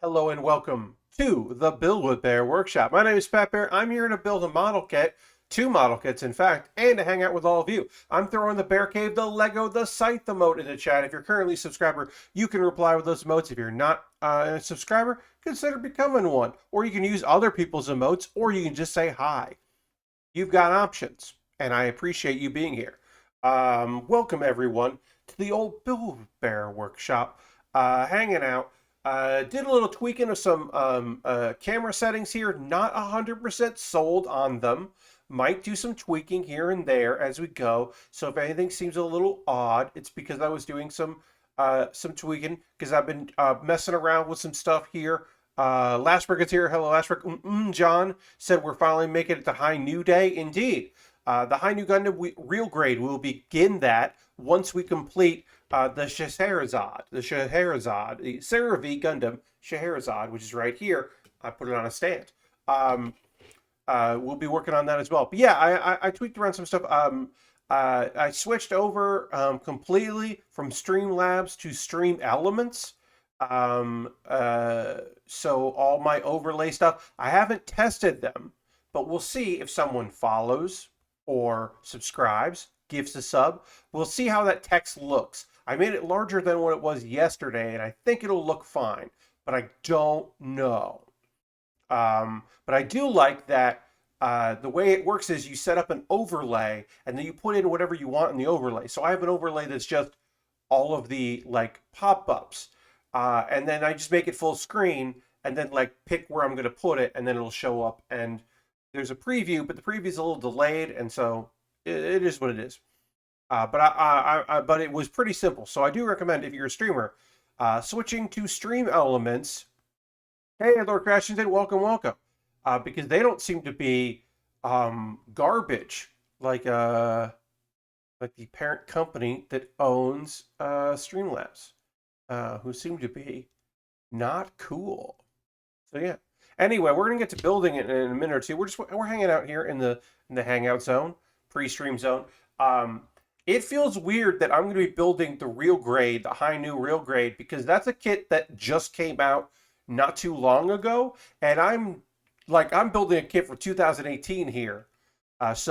Hello and welcome to the Build With Baer Workshop. My name is Pat Bear. I'm here to build a model kit, two model kits in fact, and to hang out with all of you. I'm throwing the Bear Cave, the Lego, the Scythe emote in the chat. If you're currently a subscriber, you can reply with those emotes. If you're not a subscriber, consider becoming one. Or you can use other people's emotes, or you can just say hi. You've got options, and I appreciate you being here. Welcome everyone to the old Build With Baer Workshop, hanging out. Did a little tweaking of some camera settings here. Not 100% sold on them. Might do some tweaking here and there as we go. So if anything seems a little odd, it's because I was doing some tweaking, because I've been messing around with some stuff here. Lashbrick is here. Hello, Lashbrick. John said we're finally making it to Hi-Nu Day. Indeed. The Hi-Nu Gundam real grade, we will begin that once we complete the Scheherazade, the Seravee Gundam Scheherazade, which is right here. I put it on a stand. We'll be working on that as well. But yeah, I tweaked around some stuff. I switched over completely from Streamlabs to Stream Elements. So all my overlay stuff, I haven't tested them, but we'll see if someone follows or subscribes, gives a sub. We'll see how that text looks. I made it larger than what it was yesterday, and I think it'll look fine, but I don't know. But I do like that the way it works is you set up an overlay, and then you put in whatever you want in the overlay. So I have an overlay that's just all of the like pop-ups, and then I just make it full screen, and then like pick where I'm going to put it, and then it'll show up. And there's a preview, but the preview is a little delayed, and so it is what it is. But it was pretty simple. So I do recommend, if you're a streamer, switching to Stream Elements. Hey, Lord Crashington, welcome. Because they don't seem to be garbage like the parent company that owns Streamlabs, who seem to be not cool. So yeah. Anyway, we're gonna get to building it in a minute or two. We're hanging out here in the hangout zone, pre-stream zone. It feels weird that I'm going to be building the real grade, the Hi-Nu real grade, because that's a kit that just came out not too long ago, and I'm building a kit for 2018 here. And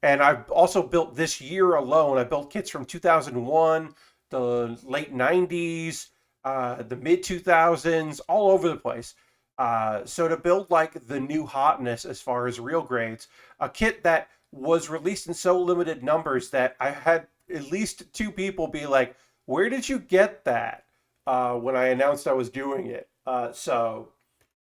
I've also built this year alone. I built kits from 2001, the late 90s, the mid 2000s, all over the place. So to build like the new hotness as far as real grades, a kit that was released in so limited numbers that I had at least two people be like, "Where did you get that?" When I announced I was doing it. So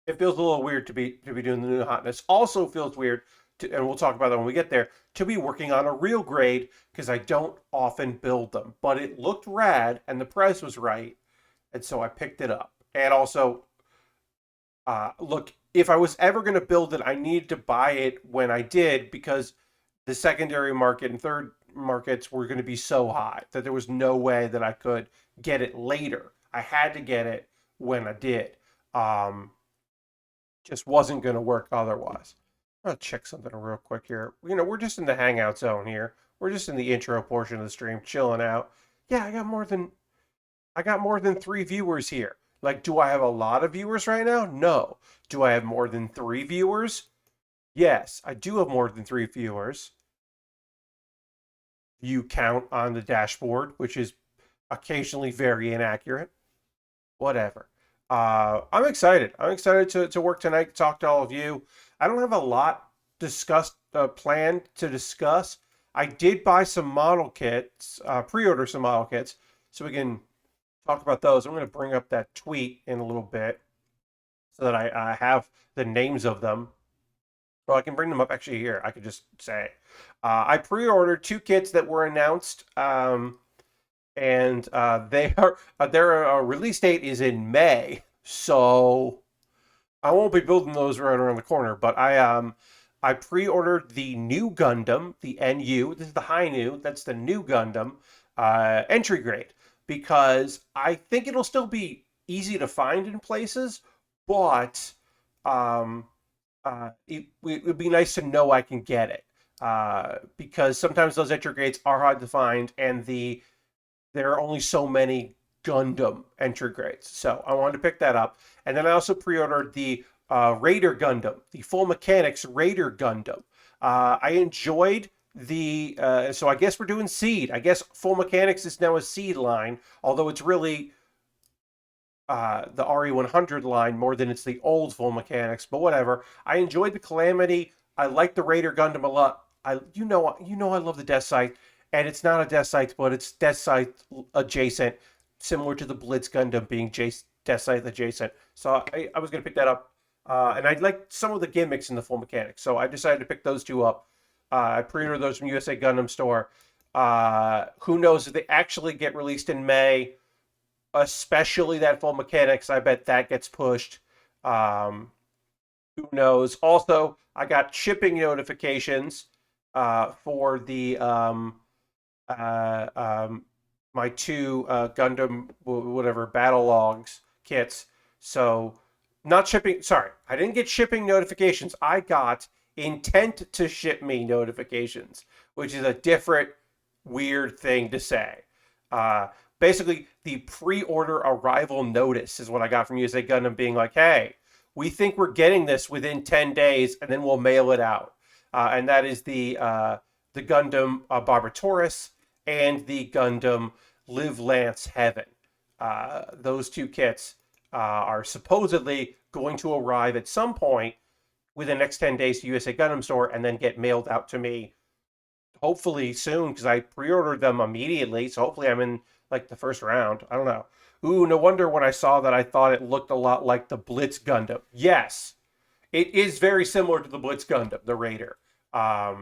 it feels a little weird to be doing the new hotness. Also feels weird and we'll talk about that when we get there, to be working on a real grade, because I don't often build them. But it looked rad and the price was right, and so I picked it up. And also, look, if I was ever going to build it, I needed to buy it when I did, because the secondary market and third markets were going to be so high that there was no way that I could get it later. I had to get it when I did. Just wasn't going to work otherwise. I'll check something real quick here. We're just in the hangout zone here. We're just in the intro portion of the stream, chilling out. Yeah, I got more than 3 viewers here. Like, do I have a lot of viewers right now? No. Do I have more than 3 viewers? Yes, I do have more than 3 viewers. View count on the dashboard, which is occasionally very inaccurate. Whatever. I'm excited. I'm excited to work tonight, talk to all of you. I don't have a lot planned to discuss. I did buy some model kits, pre-order some model kits, so we can talk about those. I'm going to bring up that tweet in a little bit so that I have the names of them. Well, I can bring them up actually here. I could just say. I pre-ordered 2 kits that were announced, and their release date is in May, so I won't be building those right around the corner. But I pre-ordered the new Gundam, the NU. This is the Hi-Nu. That's the new Gundam entry grade, because I think it'll still be easy to find in places, but it would be nice to know I can get it, because sometimes those entry grades are hard to find, and there are only so many Gundam entry grades. So I wanted to pick that up. And then I also pre-ordered the Raider Gundam, the Full Mechanics Raider Gundam. I enjoyed the, so I guess we're doing Seed. I guess Full Mechanics is now a Seed line, although it's really the RE100 line more than it's the old Full Mechanics, but whatever. I enjoyed the Calamity. I like the Raider Gundam a lot. You know I love the Death Sight, and it's not a Death Sight, but it's Death Sight adjacent, similar to the Blitz Gundam being Death Sight adjacent. So I was going to pick that up, and I liked some of the gimmicks in the Full Mechanics, so I decided to pick those two up. I pre-ordered those from USA Gundam Store. Who knows if they actually get released in May? Especially that Full Mechanics, I bet that gets pushed. Who knows? Also, I got shipping notifications for the my two Gundam whatever battle logs kits. So not shipping. Sorry, I didn't get shipping notifications. I got intent to ship me notifications, which is a different weird thing to say. Basically, the pre-order arrival notice is what I got from USA Gundam being like, hey, we think we're getting this within 10 days, and then we'll mail it out. And that is the Gundam Barbatorus and the Gundam Live Lance Heaven. Those two kits are supposedly going to arrive at some point within the next 10 days to USA Gundam Store and then get mailed out to me hopefully soon because I pre-ordered them immediately. So hopefully I'm in like the first round. I don't know. Ooh, no wonder when I saw that I thought it looked a lot like the Blitz Gundam. Yes, it is very similar to the Blitz Gundam, the Raider. I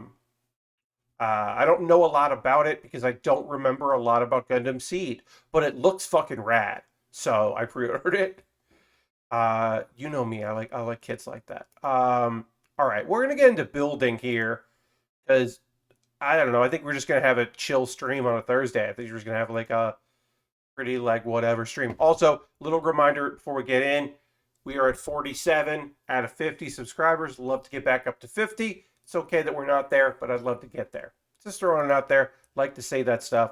don't know a lot about it because I don't remember a lot about Gundam Seed, but it looks fucking rad. So I pre-ordered it. You know me, I like kits like that. All right, we're gonna get into building here because I don't know. I think we're just gonna have a chill stream on a Thursday. I think we're just gonna have like a pretty like whatever stream. Also, little reminder before we get in, we are at 47 out of 50 subscribers. Love to get back up to 50. It's okay that we're not there, but I'd love to get there. Just throwing it out there. Like to say that stuff.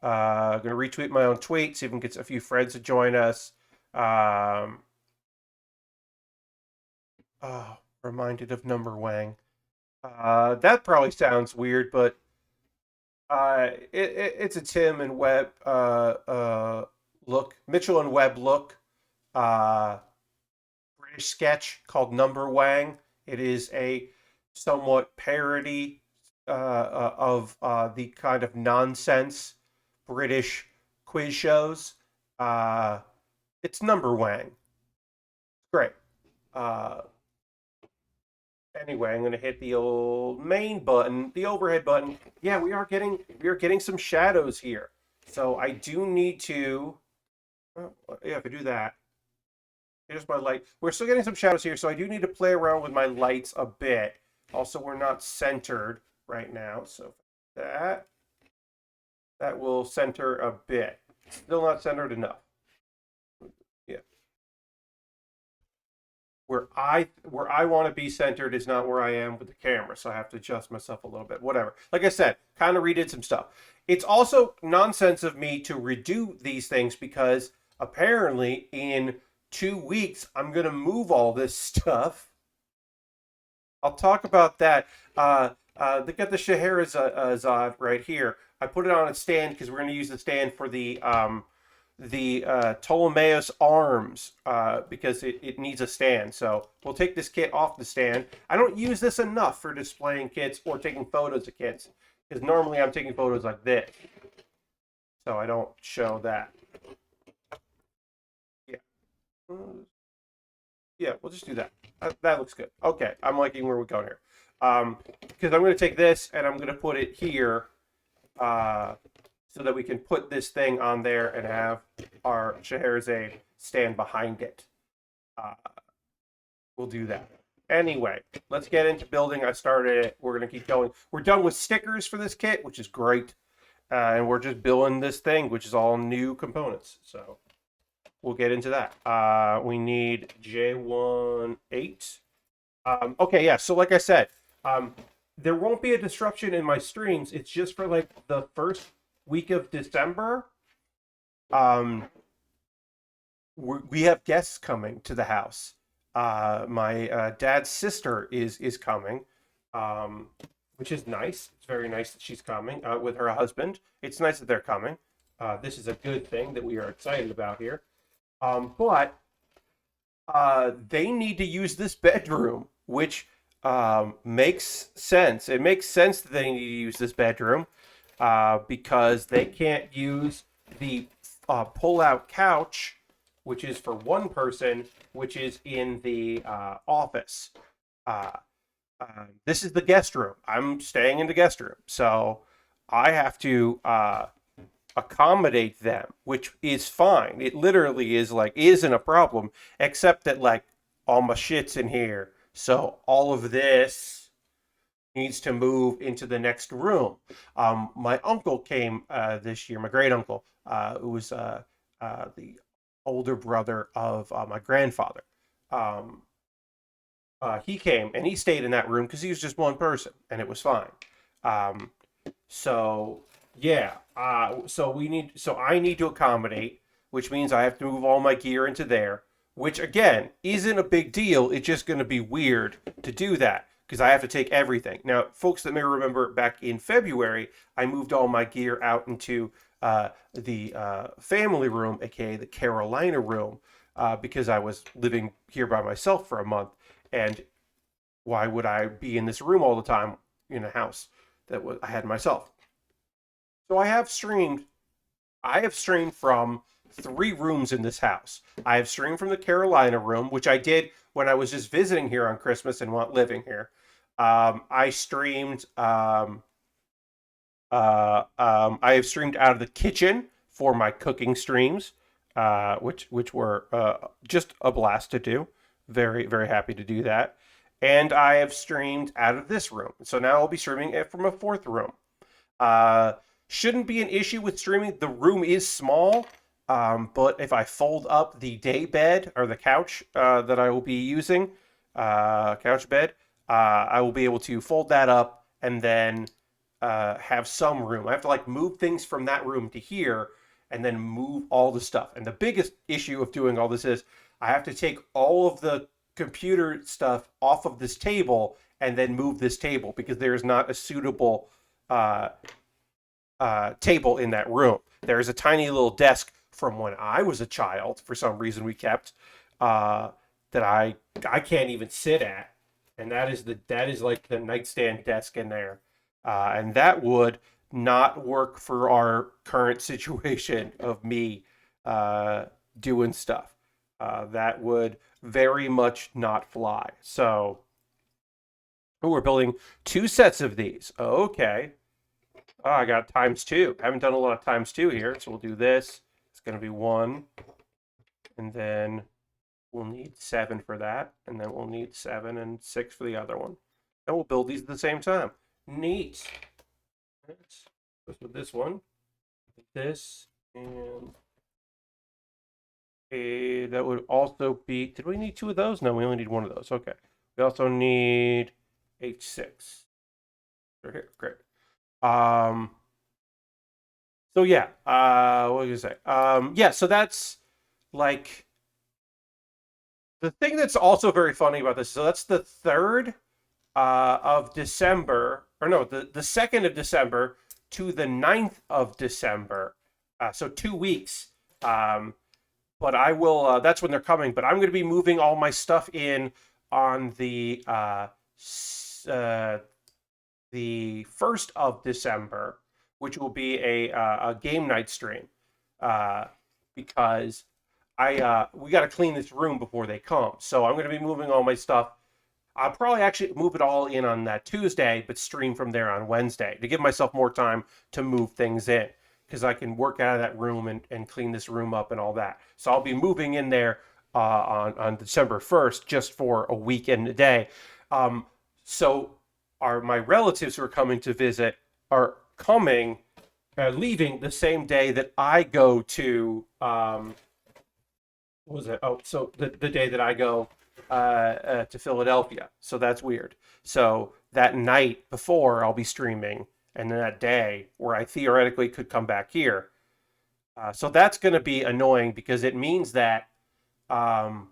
I'm gonna retweet my own tweet, see if we can get a few friends to join us. Oh, reminded of Number Wang. That probably sounds weird, but it's a Tim and Webb look, Mitchell and Webb look, British sketch called Number Wang. It is a somewhat parody of the kind of nonsense British quiz shows. It's Number Wang. Great. Anyway, I'm going to hit the old main button, the overhead button. Yeah, we are getting some shadows here. So I do need to, yeah, if I do that, here's my light. We're still getting some shadows here, so I do need to play around with my lights a bit. Also, we're not centered right now, so that will center a bit. Still not centered enough. Where I want to be centered is not where I am with the camera, so I have to adjust myself a little bit. Whatever. Like I said, kind of redid some stuff. It's also nonsense of me to redo these things because apparently in 2 weeks I'm gonna move all this stuff. I'll talk about that. They got the Scheherazade right here. I put it on a stand because we're gonna use the stand for the Ptolemaeus arms because it needs a stand. So we'll take this kit off the stand. I don't use this enough for displaying kits or taking photos of kits because normally I'm taking photos like this. So I don't show that. Yeah. Yeah, we'll just do that. That looks good. Okay, I'm liking where we're going here. Because I'm going to take this and I'm going to put it here so that we can put this thing on there and have our Scheherazade stand behind it. We'll do that. Anyway, let's get into building. I started it. We're going to keep going. We're done with stickers for this kit, which is great. And we're just building this thing, which is all new components. So we'll get into that. We need J18. Okay, yeah. So like I said, there won't be a disruption in my streams. It's just for like the first week of December. we have guests coming to the house. My dad's sister is coming, which is nice. It's very nice that she's coming with her husband. It's nice that they're coming. This is a good thing that we are excited about here. But they need to use this bedroom, which makes sense. It makes sense that they need to use this bedroom because they can't use the pull-out couch, which is for one person, which is in the office. Uh, this is the guest room. I'm staying in the guest room, so I have to accommodate them, which is fine. It literally isn't a problem, except that like all my shit's in here, so all of this needs to move into the next room. My uncle came this year, my great uncle, who was the older brother of my grandfather. Um, he came and he stayed in that room because he was just one person and it was fine. Um, so yeah, so I need to accommodate, which means I have to move all my gear into there, which again isn't a big deal. It's just going to be weird to do that because I have to take everything. Now, folks that may remember back in February, I moved all my gear out into the family room, aka the Carolina room, because I was living here by myself for a month. And why would I be in this room all the time in a house that I had myself? So I have streamed. I have streamed from 3 rooms in this house. I have streamed from the Carolina room, which I did when I was just visiting here on Christmas and not living here. I streamed. I have streamed out of the kitchen for my cooking streams, which were just a blast to do. Very, very happy to do that. And I have streamed out of this room. So now I'll be streaming it from a 4th room. Shouldn't be an issue with streaming. The room is small, but if I fold up the day bed or the couch that I will be using, couch bed, I will be able to fold that up and then have some room. I have to like move things from that room to here and then move all the stuff. And the biggest issue of doing all this is I have to take all of the computer stuff off of this table and then move this table because there is not a suitable table in that room. There is a tiny little desk from when I was a child, for some reason we kept, that I can't even sit at, and that is like the nightstand desk in there, and that would not work for our current situation of me doing stuff. That would very much not fly. So, we're building 2 sets of these. Okay. Oh, I got ×2. I haven't done a lot of ×2 here, so we'll do this. It's going to be 1. And then we'll need 7 for that. And then we'll need 7 and 6 for the other one. And we'll build these at the same time. Neat. Let's go with this one. This. And that would also be... Did we need 2 of those? No, we only need 1 of those. Okay. We also need H6. They're here. Great. So yeah, what was I gonna say? Yeah, so that's like the thing that's also very funny about this. So that's the 3rd of December, or no, the 2nd of December to the 9th of December. So 2 weeks. But I will, that's when they're coming, but I'm going to be moving all my stuff in on the 1st of December, which will be a game night stream, because we got to clean this room before they come. So I'm going to be moving all my stuff. I'll probably actually move it all in on that Tuesday, but stream from there on Wednesday to give myself more time to move things in, because I can work out of that room and clean this room up and all that. So I'll be moving in there on December 1st just for a week and a day. So my relatives who are coming to visit are leaving the same day that I go to, what was it? Oh, so the day that I go to Philadelphia. So that's weird. So that night before I'll be streaming, and then that day where I theoretically could come back here. So that's going to be annoying because it means that um,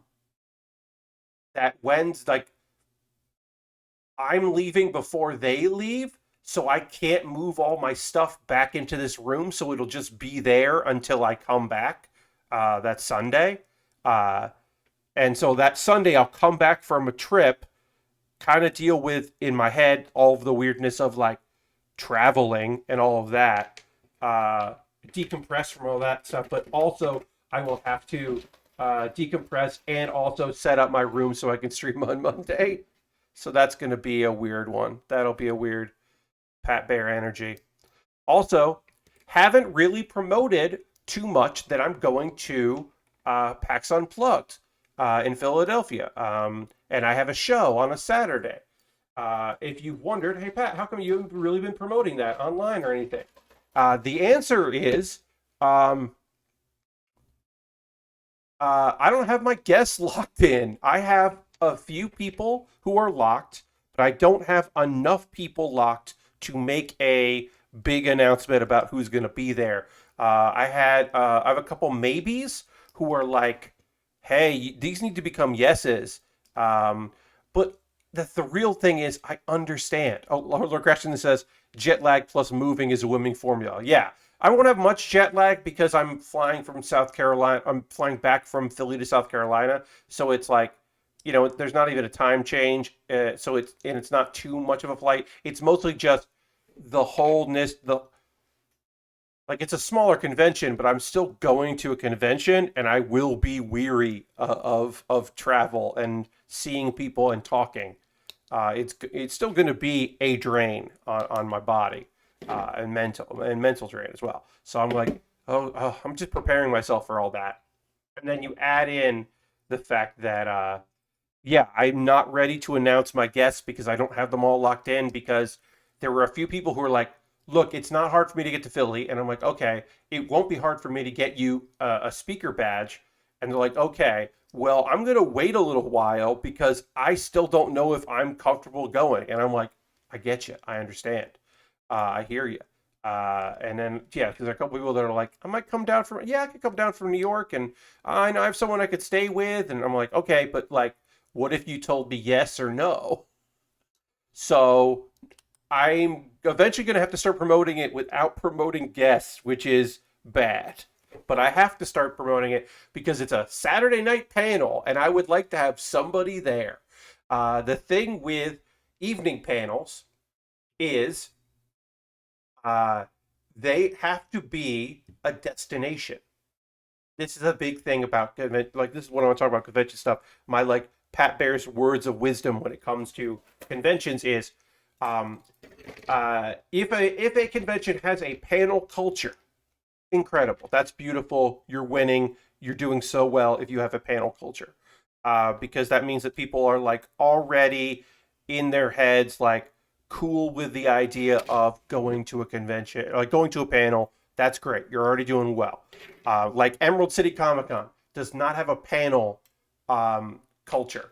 that when's like I'm leaving before they leave, so I can't move all my stuff back into this room, so it'll just be there until I come back. That Sunday. Uh, and so that Sunday, I'll come back from a trip, kind of deal with in my head all of the weirdness of like traveling and all of that, decompress from all that stuff. But also, I will have to decompress and also set up my room so I can stream on Monday. So that's going to be a weird one. That'll be a weird Pat Bear energy. Also, haven't really promoted too much that I'm going to PAX Unplugged in Philadelphia. And I have a show on a Saturday. If you've wondered, hey, Pat, how come you haven't really been promoting that online or anything? The answer is I don't have my guests locked in. I have a few people who are locked, but I don't have enough people locked to make a big announcement about who's going to be there. I have a couple maybes who are like, hey, these need to become yeses. But the real thing is, I understand. Oh, Lord Gresham says jet lag plus moving is a winning formula. Yeah, I won't have much jet lag because I'm flying from South Carolina. I'm flying back from Philly to South Carolina, so it's like, there's not even a time change. So it's not too much of a flight. It's mostly just the wholeness, like it's a smaller convention, but I'm still going to a convention, and I will be weary of travel and seeing people and talking. It's still going to be a drain on my body, and mental drain as well. So I'm like, I'm just preparing myself for all that, and then you add in the fact that yeah, I'm not ready to announce my guests because I don't have them all locked in, because there were a few people who were like, look, it's not hard for me to get to Philly. And I'm like, okay, it won't be hard for me to get you a speaker badge. And they're like, okay, well, I'm going to wait a little while because I still don't know if I'm comfortable going. And I'm like, I get you. I understand. I hear you. And then, yeah, because there are a couple people that are like, I might come down from, yeah, I could come down from New York, and I know I have someone I could stay with. And I'm like, okay, but like, what if you told me yes or no? So I'm eventually going to have to start promoting it without promoting guests, which is bad. But I have to start promoting it because it's a Saturday night panel, and I would like to have somebody there. The thing with evening panels is they have to be a destination. This is a big thing about like this is what I want to talk about convention stuff. My like Pat Bear's words of wisdom when it comes to conventions is if a convention has a panel culture, incredible. That's beautiful. You're winning. You're doing so well if you have a panel culture, because that means that people are like already in their heads like cool with the idea of going to a convention, like going to a panel. That's great. You're already doing well. Like Emerald City Comic Con does not have a panel culture.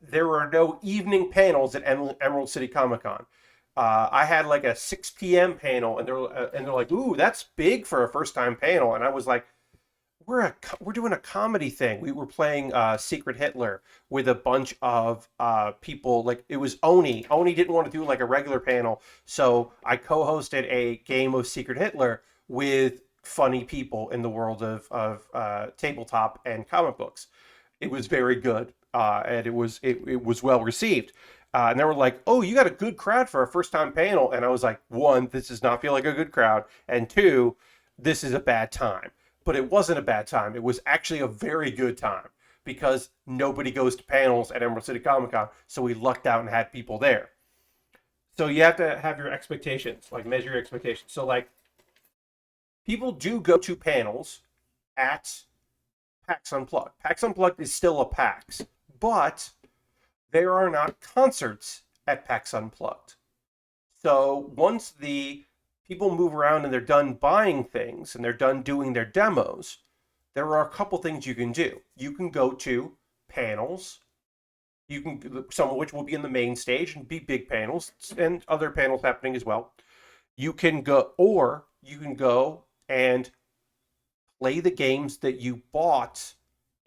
There are no evening panels at Emerald City Comic Con. I had like a 6 p.m. panel, and they're like, "Ooh, that's big for a first time panel." And I was like, "We're doing a comedy thing." We were playing Secret Hitler with a bunch of people. Like it was Oni. Oni didn't want to do like a regular panel, so I co-hosted a game of Secret Hitler with funny people in the world of tabletop and comic books. It was very good, and it was well received. And they were like, "Oh, you got a good crowd for a first time panel." And I was like, one, this does not feel like a good crowd, and two, this is a bad time. But it wasn't a bad time. It was actually a very good time because nobody goes to panels at Emerald City Comic Con, so we lucked out and had people there. So you have to have your expectations, like measure your expectations. So like people do go to panels at PAX Unplugged. PAX Unplugged is still a PAX, but there are not concerts at PAX Unplugged. So once the people move around and they're done buying things and they're done doing their demos, there are a couple things you can do. You can go to panels. You can, some of which will be in the main stage and be big panels, and other panels happening as well. You can go and play the games that you bought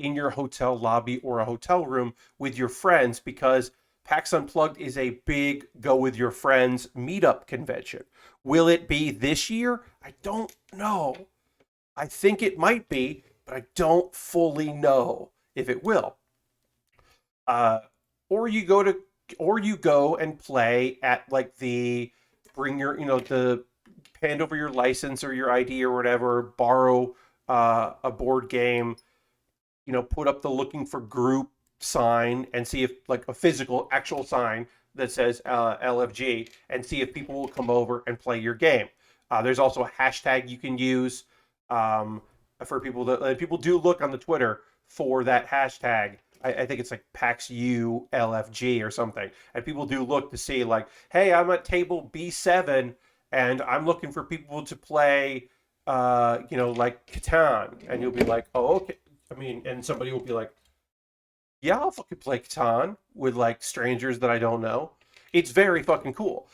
in your hotel lobby or a hotel room with your friends, because PAX Unplugged is a big go with your friends meetup convention. Will it be this year? I don't know. I think it might be, but I don't fully know if it will. Uh, or you go to, or you go and play at like the bring your, the hand over your license or your ID or whatever, borrow a board game, put up the looking for group sign and see if like a physical actual sign that says LFG, and see if people will come over and play your game. There's also a hashtag you can use for people that people do look on the Twitter for that hashtag. I think it's like PAXU LFG or something, and people do look to see like, hey, I'm at table B7 and I'm looking for people to play, like Catan, and you'll be like, oh, okay. I mean, and somebody will be like, yeah, I'll fucking play Catan with like strangers that I don't know. It's very fucking cool.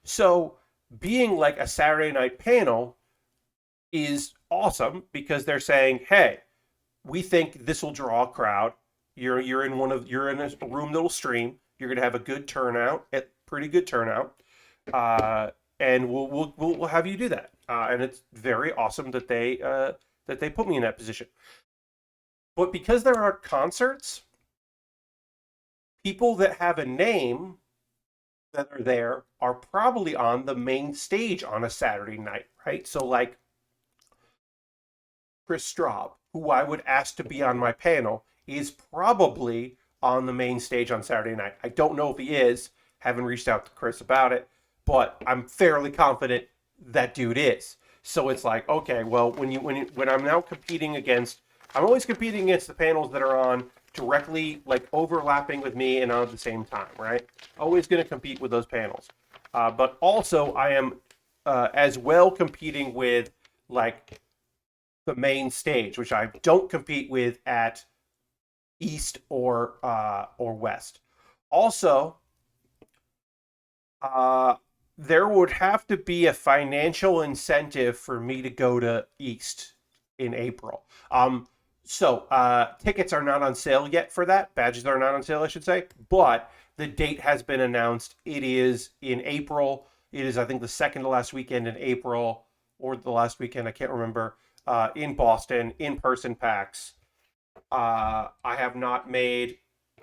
So being like a Saturday night panel is awesome because they're saying, hey, we think this will draw a crowd. You're in a room that'll stream. You're gonna have a good turnout, pretty good turnout, and we'll have you do that. And it's very awesome that they put me in that position. But because there are concerts, people that have a name that are there are probably on the main stage on a Saturday night, right? So like Chris Straub, who I would ask to be on my panel, is probably on the main stage on Saturday night. I don't know if he is. Haven't reached out to Chris about it, but I'm fairly confident that dude is. So it's like, okay, well, when I'm now competing against, I'm always competing against the panels that are on directly, like overlapping with me and on at the same time, right? Always going to compete with those panels. But also I am as well competing with like the main stage, which I don't compete with at East or West. Also, there would have to be a financial incentive for me to go to East in April. So tickets are not on sale yet for that. Badges are not on sale, I should say. But the date has been announced. It is in April. It is, I think, the second to last weekend in April, or the last weekend, I can't remember, in Boston, in-person PAX. I have not made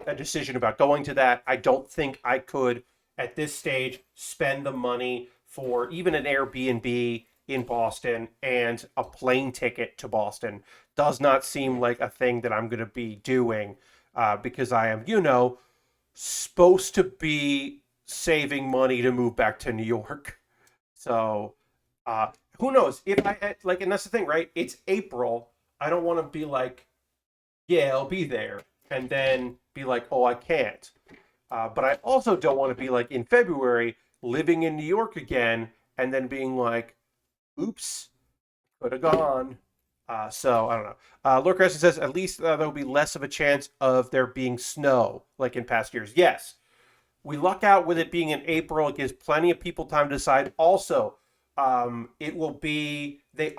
a decision about going to that. I don't think I could, at this stage, spend the money for even an Airbnb in Boston and a plane ticket to Boston. Does not seem like a thing that I'm going to be doing because I am, supposed to be saving money to move back to New York. So who knows? If I like, and that's the thing, right? It's April. I don't want to be like, yeah, I'll be there, and then be like, oh, I can't. But I also don't want to be like in February living in New York again and then being like, oops, could have gone. So I don't know. Lord Crescent says at least there'll be less of a chance of there being snow like in past years. Yes, we luck out with it being in April. It gives plenty of people time to decide. Also, it will be they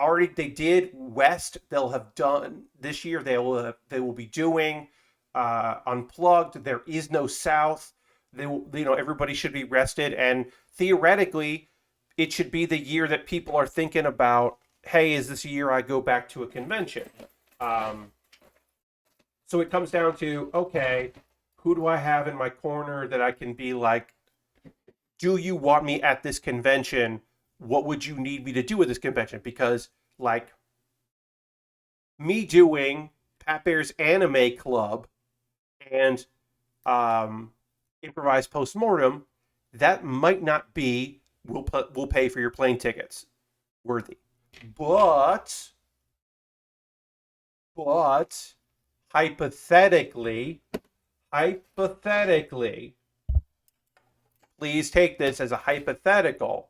did West. They'll have done this year. They will be doing Unplugged. There is no South. They will, everybody should be rested, and theoretically, it should be the year that people are thinking about, hey, is this a year I go back to a convention? So it comes down to, okay, who do I have in my corner that I can be like, do you want me at this convention? What would you need me to do at this convention? Because, like, me doing Pat Bear's Anime Club and Improvised Postmortem, that might not be, we'll pay for your plane tickets worthy. But hypothetically, please take this as a hypothetical.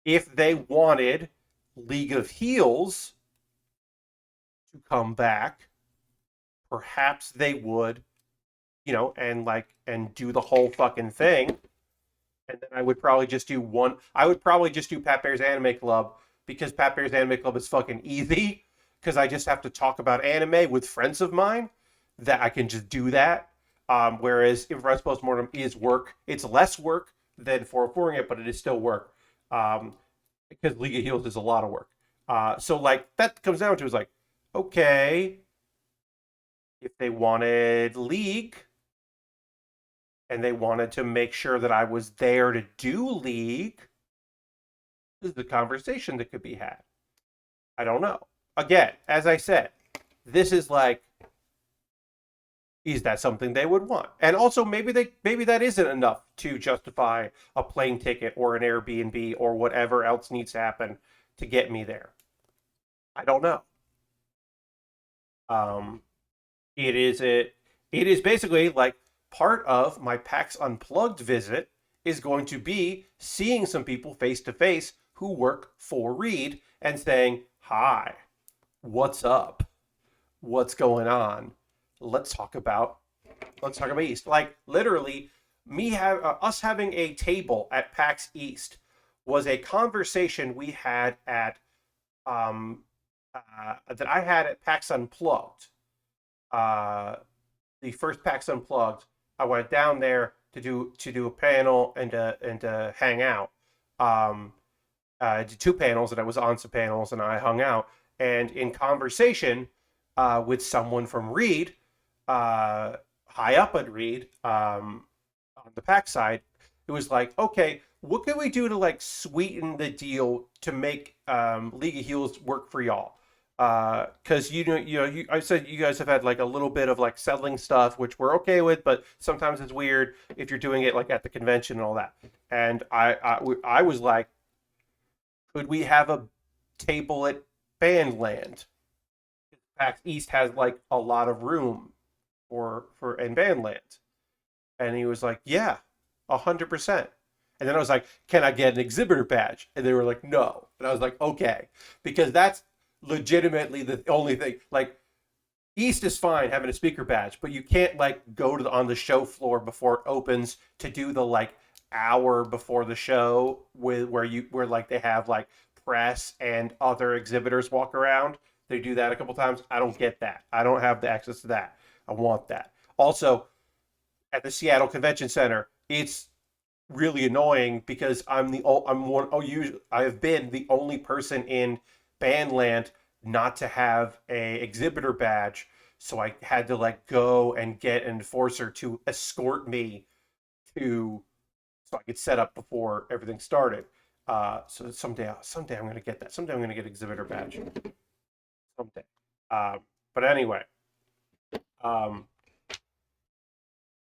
If they wanted League of Heels to come back, perhaps they would, and do the whole fucking thing. And then I would probably just do one. I would probably just do Pat Bear's Anime Club because Pat Bear's Anime Club is fucking easy. because I just have to talk about anime with friends of mine, that I can just do that. Whereas if Res Postmortem is work, it's less work than 404ing it, but it is still work. Because League of Heels is a lot of work. So like that comes down to is like, okay, if they wanted League and they wanted to make sure that I was there to do League, this is the conversation that could be had. I don't know. Again, as I said, this is like, is that something they would want? And also maybe that isn't enough to justify a plane ticket or an Airbnb or whatever else needs to happen to get me there. I don't know. Um, it is basically like part of my PAX Unplugged visit is going to be seeing some people face to face who work for Reed and saying, "Hi, what's up? What's going on? Let's talk about East." Like literally, us having a table at PAX East was a conversation we had at that I had at PAX Unplugged. The first PAX Unplugged, I went down there to do a panel and to hang out. I did 2 panels, and I was on some panels, and I hung out. And in conversation with someone from Reed, high up at Reed, on the PAX side, it was like, okay, what can we do to like sweeten the deal to make League of Heels work for y'all? Because I said you guys have had like a little bit of like settling stuff, which we're okay with, but sometimes it's weird if you're doing it like at the convention and all that. And I was like, could we have a table at Bandland? PAX East has like a lot of room for in Bandland, and he was like, yeah, 100%. And then I was like, can I get an exhibitor badge? And they were like, no. And I was like, okay, because that's legitimately the only thing. Like, East is fine having a speaker badge, but you can't like go to on the show floor before it opens to do the like hour before the show where like they have like press and other exhibitors walk around. They do that a couple times. I don't get that. I don't have the access to that. I want that. Also, at the Seattle Convention Center, it's really annoying because I have been the only person in Bandland not to have a exhibitor badge, so I had to like go and get an enforcer to escort me to so I could set up before everything started. So someday I'm going to get that. Someday I'm going to get exhibitor badge. Someday. But anyway,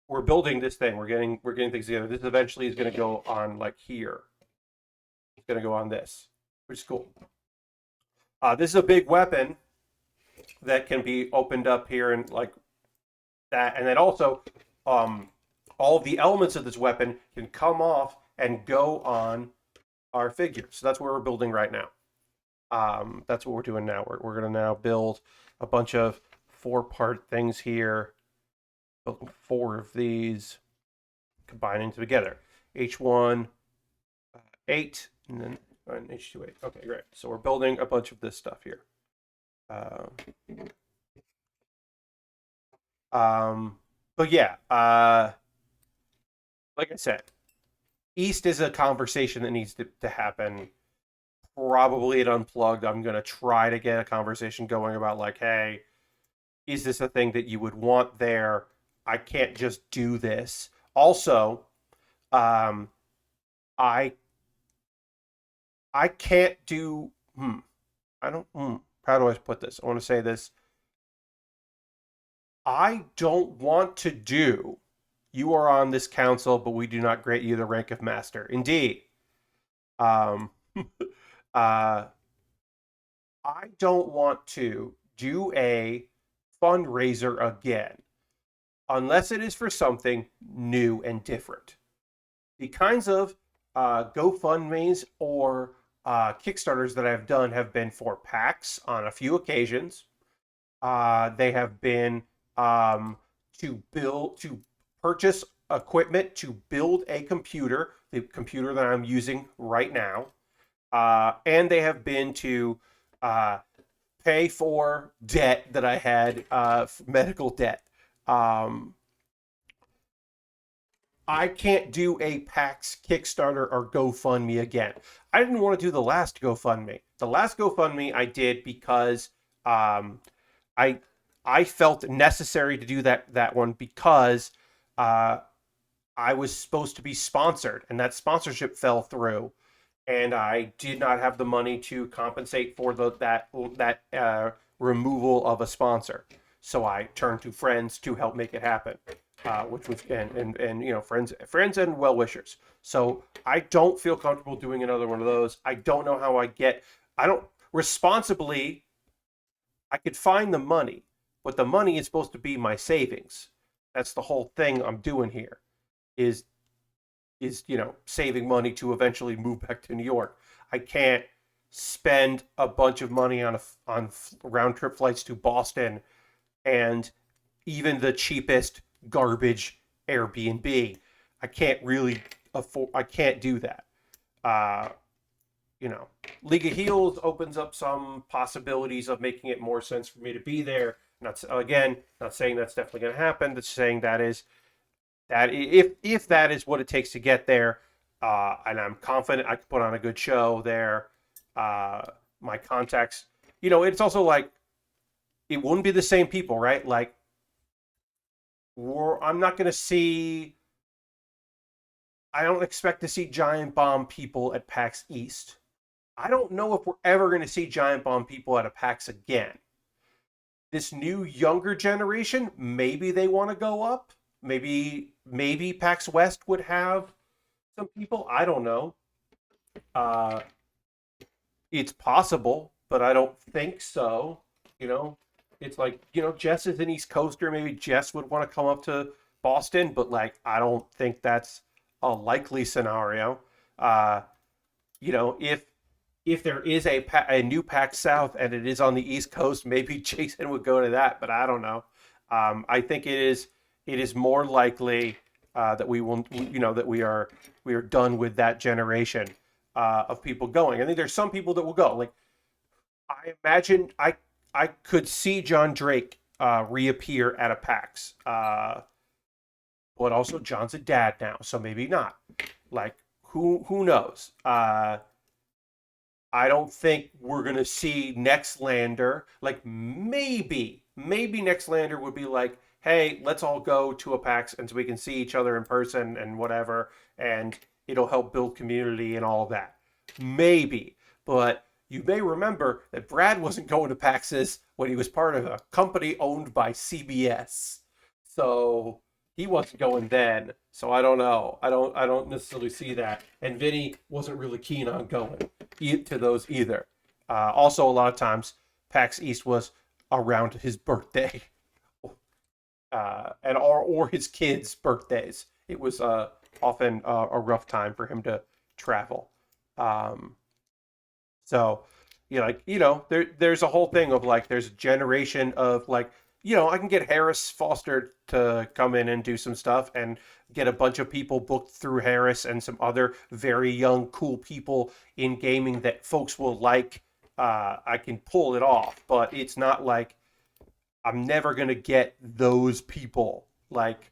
we're building this thing. We're getting things together. This eventually is going to go on like here. It's going to go on this, which is cool. This is a big weapon that can be opened up here and like that, and then also all of the elements of this weapon can come off and go on our figure. So that's what we're building right now. That's what we're doing now. We're going to now build a bunch of 4-part things here. Building 4 of these, combining together. H1, 8, and then H2, 8. Okay, great. So we're building a bunch of this stuff here. But yeah, like I said, East is a conversation that needs to happen. Probably at Unplugged, I'm going to try to get a conversation going about like, hey, is this a thing that you would want there? I can't just do this. Also, I can't do. I don't. How do I put this? I want to say this. I don't want to do. You are on this council, but we do not grant you the rank of master. Indeed. I don't want to do a fundraiser again unless it is for something new and different. The kinds of GoFundMes or Kickstarters that I've done have been for PAX on a few occasions. They have been to purchase equipment to build a computer, the computer that I'm using right now. And they have been to pay for debt that I had, medical debt. Um, I can't do a PAX Kickstarter or GoFundMe again. I didn't want to do the last GoFundMe. The last GoFundMe I did because um, I I felt necessary to do that one because uh, I was supposed to be sponsored, and that sponsorship fell through, and I did not have the money to compensate for that removal of a sponsor. So I turned to friends to help make it happen, which was and friends and well wishers. So I don't feel comfortable doing another one of those. I don't know how I don't responsibly. I could find the money, but the money is supposed to be my savings. That's the whole thing I'm doing here. Is saving money to eventually move back to New York. I can't spend a bunch of money on round trip flights to Boston and even the cheapest garbage Airbnb. I can't really afford. I can't do that. Uh, League of Heels opens up some possibilities of making it more sense for me to be there. Not saying that's definitely going to happen. Just saying that if that is what it takes to get there, and I'm confident I can put on a good show there. My contacts, it's also like it wouldn't be the same people, right? Like, I'm not going to see. I don't expect to see Giant Bomb people at PAX East. I don't know if we're ever going to see Giant Bomb people at a PAX again. This new younger generation, maybe they want to go up. Maybe PAX West would have some people. I don't know. Uh, it's possible, but I don't think so. It's like, Jess is an East Coaster. Maybe Jess would want to come up to Boston, but like, I don't think that's a likely scenario. If there is a new PAX South and it is on the East Coast, maybe Jason would go to that, but I don't know. I think it is more likely that we will, that we are done with that generation of people going. I think there's some people that will go. Like, I imagine I could see John Drake reappear at a PAX, but also John's a dad now, so maybe not. Like, who knows? I don't think we're gonna see Nextlander. Like, maybe Nextlander would be like, hey, let's all go to a PAX and so we can see each other in person and whatever, and it'll help build community and all of that. Maybe, but you may remember that Brad wasn't going to PAXs when he was part of a company owned by CBS, so he wasn't going then. So I don't know. I don't necessarily see that. And Vinny wasn't really keen on going to those either. Also, a lot of times, PAX East was around his birthday, or his kids' birthdays. It was often a rough time for him to travel. So, there's a whole thing of like, there's a generation of like, I can get Harris Foster to come in and do some stuff and get a bunch of people booked through Harris and some other very young, cool people in gaming that folks will like. I can pull it off, but it's not like I'm never going to get those people. Like,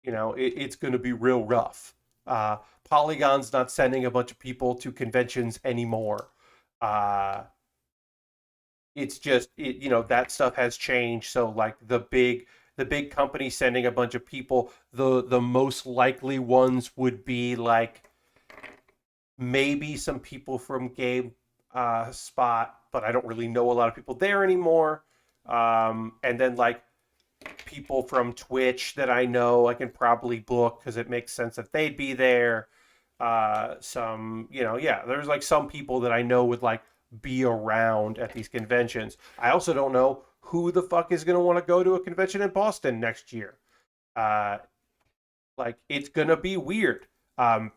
it's going to be real rough. Polygon's not sending a bunch of people to conventions anymore. It's just that stuff has changed. So like the big company sending a bunch of people, the most likely ones would be like maybe some people from Game Spot, but I don't really know a lot of people there anymore. And then like people from Twitch that I know I can probably book because it makes sense that they'd be there. There's like some people that I know would like be around at these conventions. I also don't know who the fuck is going to want to go to a convention in Boston next year. Like, it's going to be weird.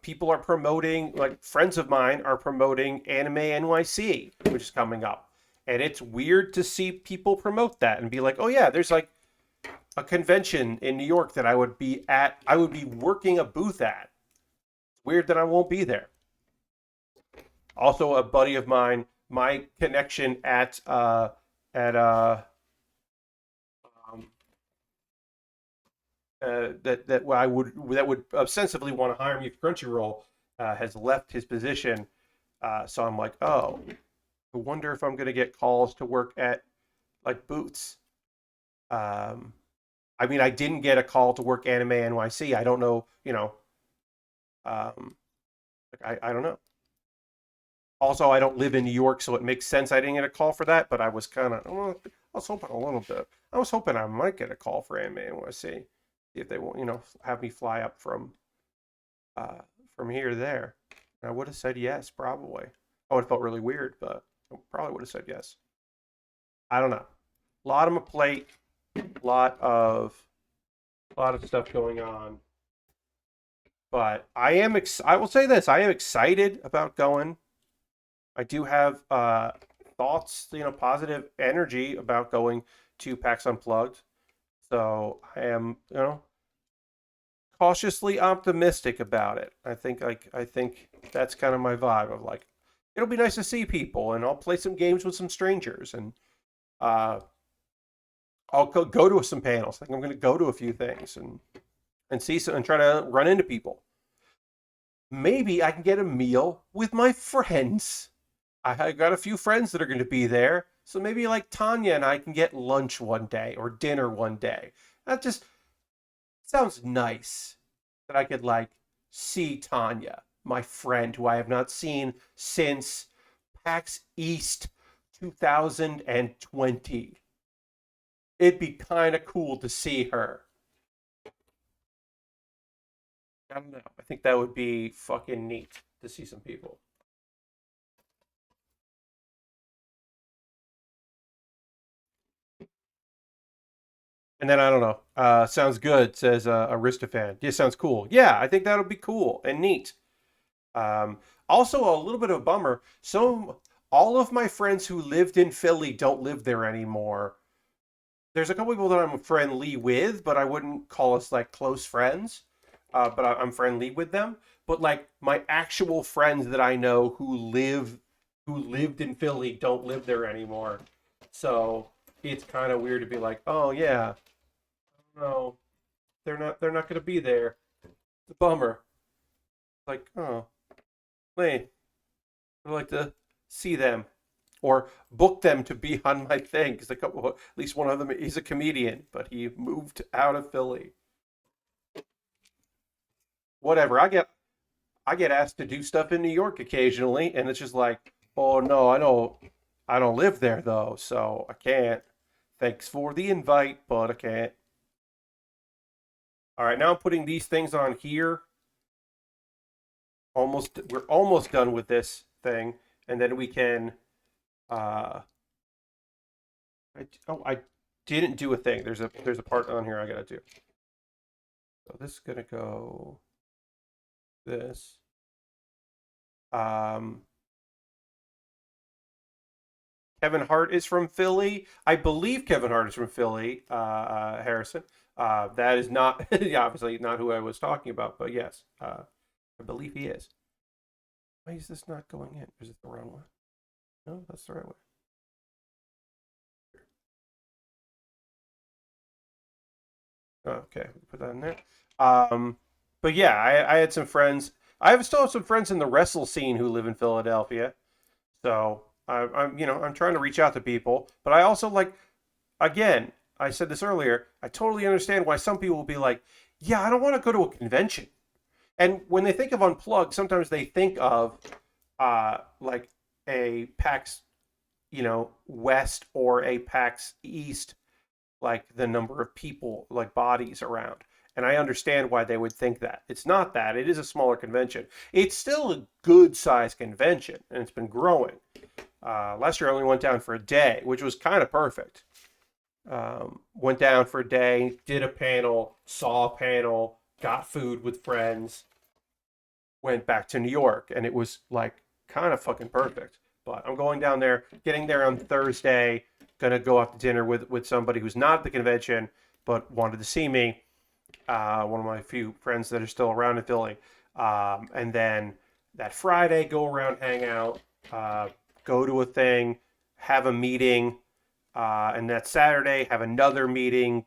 People are promoting, like friends of mine are promoting Anime NYC, which is coming up. And it's weird to see people promote that and be like, oh yeah, there's like a convention in New York that I would be working a booth at. It's weird that I won't be there. Also, a buddy of mine my connection at um, that would ostensibly want to hire me for Crunchyroll has left his position. So I'm like, oh, I wonder if I'm going to get calls to work at like booths. Um, I mean, I didn't get a call to work Anime NYC. I don't know, um, I don't know. Also, I don't live in New York, so it makes sense I didn't get a call for that. But I was kind of, well, I was hoping a little bit. I was hoping I might get a call for Anime NYC, see if they want, have me fly up uh, from here to there. And I would have said yes, probably. I would have felt really weird, but I probably would have said yes. I don't know. A lot on my plate. Lot of stuff going on. But I will say this, I am excited about going. I do have thoughts, positive energy about going to PAX Unplugged. So I am, cautiously optimistic about it. I think that's kind of my vibe of like it'll be nice to see people and I'll play some games with some strangers and uh I'll go to some panels. I think I'm going to go to a few things and see some and try to run into people. Maybe I can get a meal with my friends. I got a few friends that are going to be there. So maybe like Tanya and I can get lunch one day or dinner one day. That just sounds nice that I could like see Tanya, my friend who I have not seen since PAX East 2020. It'd be kind of cool to see her. I don't know. I think that would be fucking neat to see some people. And then I don't know. Sounds good, says Aristofan. Yeah, sounds cool. Yeah, I think that'll be cool and neat. Also, a little bit of a bummer. So, all of my friends who lived in Philly don't live there anymore. There's a couple people that I'm friendly with, but I wouldn't call us like close friends. But I'm friendly with them. But like my actual friends that I know who lived in Philly don't live there anymore. So it's kind of weird to be like, oh yeah, no, they're not going to be there. It's a bummer. Like, oh, wait, I'd like to see them or book them to be on my thing because at least one of them he's a comedian, but he moved out of Philly. Whatever. I get asked to do stuff in New York occasionally, and it's just like, oh no, I don't live there though, so I can't. Thanks for the invite, but I can't. All right, now I'm putting these things on here. We're almost done with this thing, and then we can. Uh, I didn't do a thing. There's a part on here I gotta do. So this is gonna go this. Um, Kevin Hart is from Philly. I believe Kevin Hart is from Philly, Harrison. That is not, yeah, obviously not who I was talking about, but yes, I believe he is. Why is this not going in? Is it the wrong one? No, that's the right one. Okay, put that in there. Um, but yeah, I had some friends. Still have some friends in the wrestle scene who live in Philadelphia. So I'm trying to reach out to people, but I also like, again, I said this earlier. I totally understand why some people will be like, yeah, I don't want to go to a convention. And when they think of unplugged, sometimes they think of like a PAX, West or a PAX East, like the number of people, like bodies around. And I understand why they would think that. It's not that. It is a smaller convention. It's still a good sized convention, and it's been growing. Last year I only went down for a day, which was kind of perfect. Went down for a day, did a panel, saw a panel, got food with friends, went back to New York, and it was like kind of fucking perfect. But I'm going down there, getting there on Thursday, gonna go out to dinner with somebody who's not at the convention but wanted to see me. One of my few friends that are still around in Philly. And then that Friday, go around, hang out. go to a thing, have a meeting, and that Saturday have another meeting,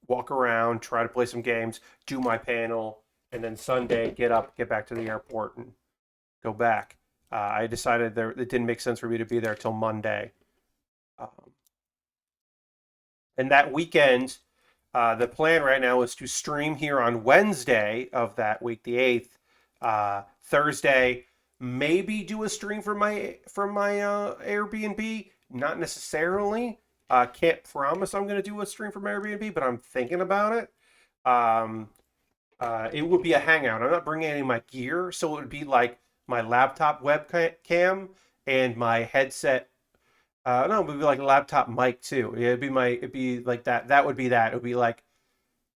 walk around, try to play some games, do my panel, and then Sunday get up, get back to the airport, and go back. I decided it didn't make sense for me to be there till Monday. And that weekend, the plan right now is to stream here on Wednesday of that week, the 8th. Thursday, maybe do a stream from my Airbnb. Not necessarily. Can't promise I'm going to do a stream from Airbnb, but I'm thinking about it. It would be a hangout. I'm not bringing any of my gear, so it would be like my laptop webcam and my headset. No, it would be like a laptop mic too. It'd be like that. That would be that. It would be like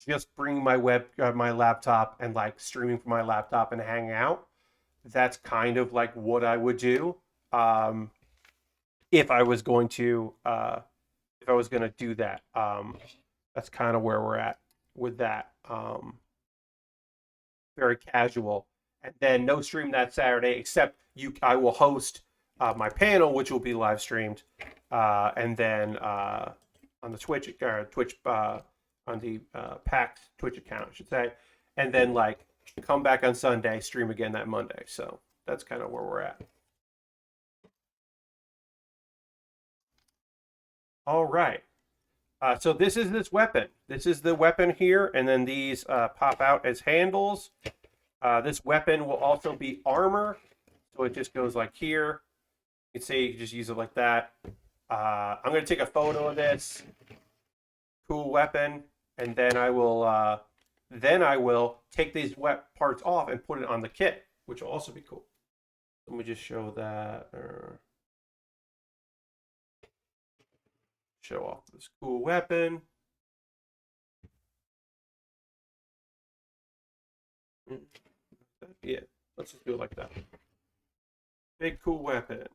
just bringing my my laptop and like streaming from my laptop and hanging out. That's kind of like what I would do if I was going to do that. That's kind of where we're at with that. Very casual, and then no stream that Saturday except I will host my panel, which will be live streamed, and then on the Twitch on the PAX Twitch account, I should say, and then like come back on Sunday, stream again that Monday. So that's kind of where we're at. All right. So this is this weapon. This is the weapon here, and then these pop out as handles. This weapon will also be armor, so it just goes like here. You can see you can just use it like that. I'm going to take a photo of this cool weapon, and then I will take these parts off and put it on the kit, which will also be cool. Let me just show that. Show off this cool weapon. Yeah, let's just do it like that. Big cool weapon.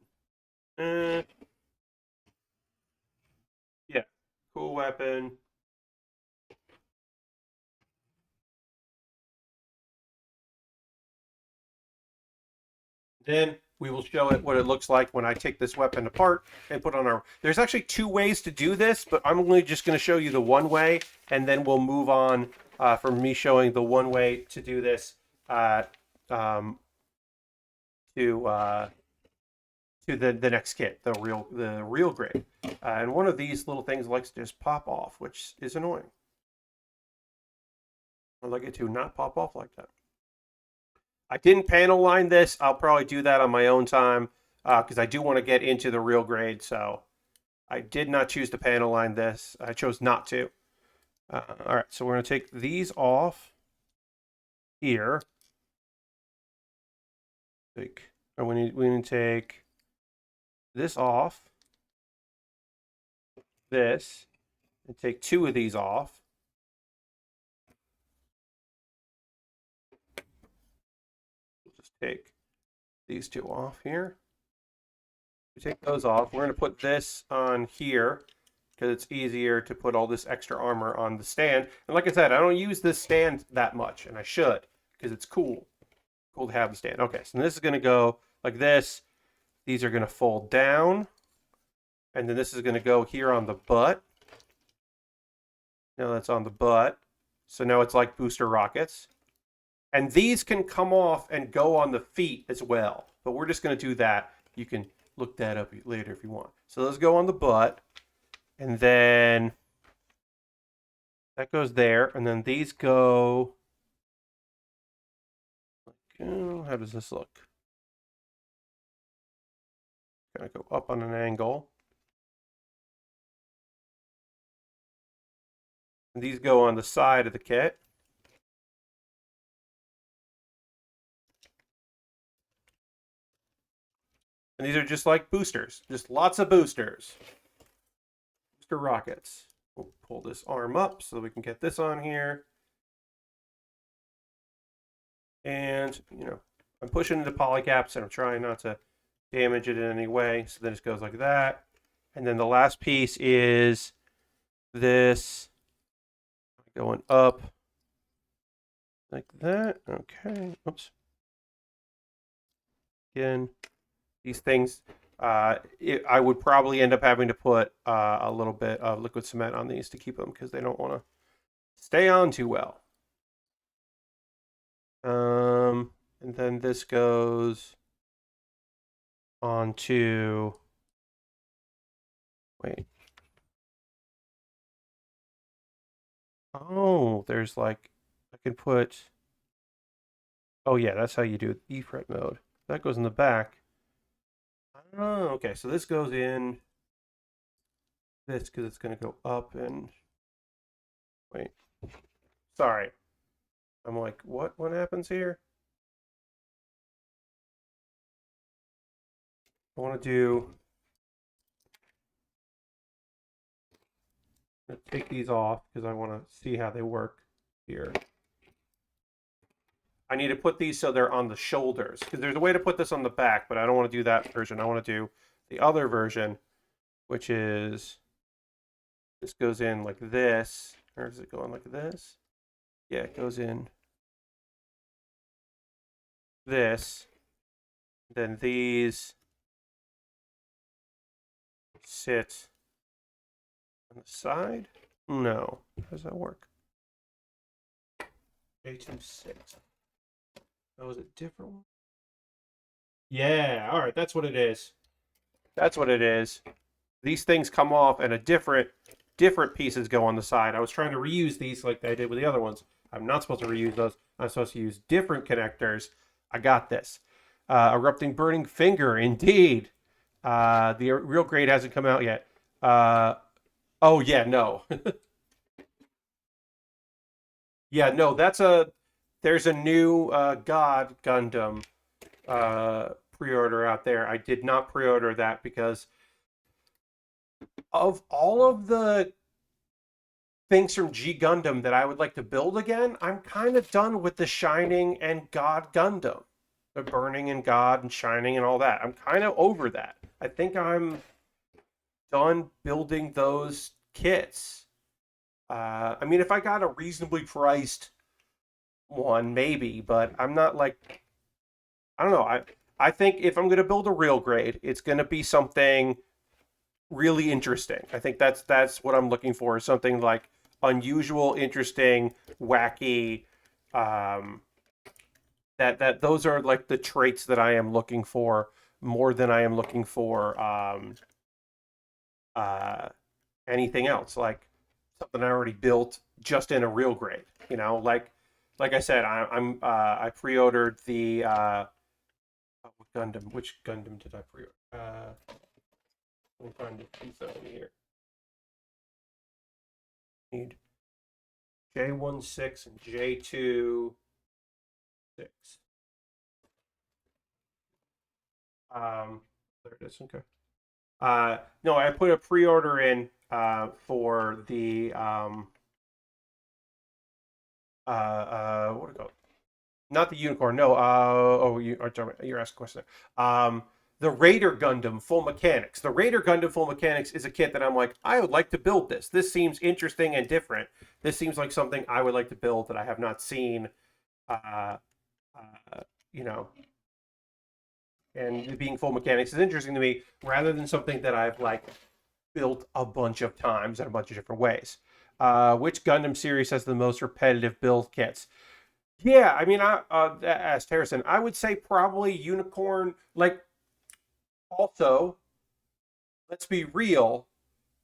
Yeah, cool weapon. Then we will show it what it looks like when I take this weapon apart and put on our... There's actually two ways to do this, but I'm only just going to show you the one way, and then we'll move on from me showing the one way to do this to the next kit, the real grade. And one of these little things likes to just pop off, which is annoying. I'd like it to not pop off like that. I didn't panel line this. I'll probably do that on my own time because I do want to get into the real grade. So I did not choose to panel line this. I chose not to. All right, so we're going to take these off here. We need to take this off, this, and take two of these off. Take these two off here. We take those off. We're going to put this on here because it's easier to put all this extra armor on the stand. And like I said, I don't use this stand that much, and I should because it's cool. Cool to have the stand. Okay, so this is going to go like this. These are going to fold down. And then this is going to go here on the butt. Now that's on the butt. So now it's like booster rockets. And these can come off and go on the feet as well. But we're just going to do that. You can look that up later if you want. So those go on the butt. And then that goes there. And then these go... How does this look? Going to go up on an angle. And these go on the side of the kit. And these are just like boosters. Just lots of boosters. Booster rockets. We'll pull this arm up so we can get this on here. And, you know, I'm pushing into polycaps and I'm trying not to damage it in any way. So then it goes like that. And then the last piece is this going up like that. Okay. Oops. Again, these things I would probably end up having to put a little bit of liquid cement on these to keep them because they don't want to stay on too well. And then this goes on to, wait. Oh, there's like, I can put, oh yeah, that's how you do it, E-fret mode. That goes in the back. Oh, okay, so this goes in this because it's going to go up and, wait. Sorry. I'm like, what happens here? I want to do, I'm going to take these off because I want to see how they work here. I need to put these so they're on the shoulders because there's a way to put this on the back, but I don't want to do that version. I want to do the other version, which is this goes in like this. Or does it go in like this? Yeah, it goes in this. Then these sit on the side. No. How does that work? J26. Oh, is it a different one? Yeah, all right, that's what it is. That's what it is. These things come off and a different pieces go on the side. I was trying to reuse these like I did with the other ones. I'm not supposed to reuse those. I'm supposed to use different connectors. I got this. Erupting Burning Finger, indeed. The real grade hasn't come out yet. Oh, yeah, no. Yeah, no, there's a new God Gundam pre-order out there. I did not pre-order that because of all of the things from G Gundam that I would like to build again, I'm kind of done with the Shining and God Gundam. The Burning and God and Shining and all that. I'm kind of over that. I think I'm done building those kits. I mean, if I got a reasonably priced one, maybe, but I'm not like, I don't know. I think if I'm going to build a real grade, it's going to be something really interesting. I think that's what I'm looking for, is something like unusual, interesting, wacky. That those are like the traits that I am looking for more than I am looking for anything else. Like something I already built just in a real grade. You know, like I said, I pre-ordered the Gundam. Which Gundam did I pre-order? Let me find the piece over here. Need J16 and J26. There it is. Okay. No, I put a pre-order in for the what do you call it? Not the unicorn. No. You're asking a question. The Raider Gundam Full Mechanics. The Raider Gundam Full Mechanics is a kit that I'm like, I would like to build this. This seems interesting and different. This seems like something I would like to build that I have not seen. You know, and being full mechanics is interesting to me rather than something that I've like built a bunch of times in a bunch of different ways. Which Gundam series has the most repetitive build kits? Yeah, I mean, I asked Harrison. I would say probably Unicorn. Like, also, let's be real.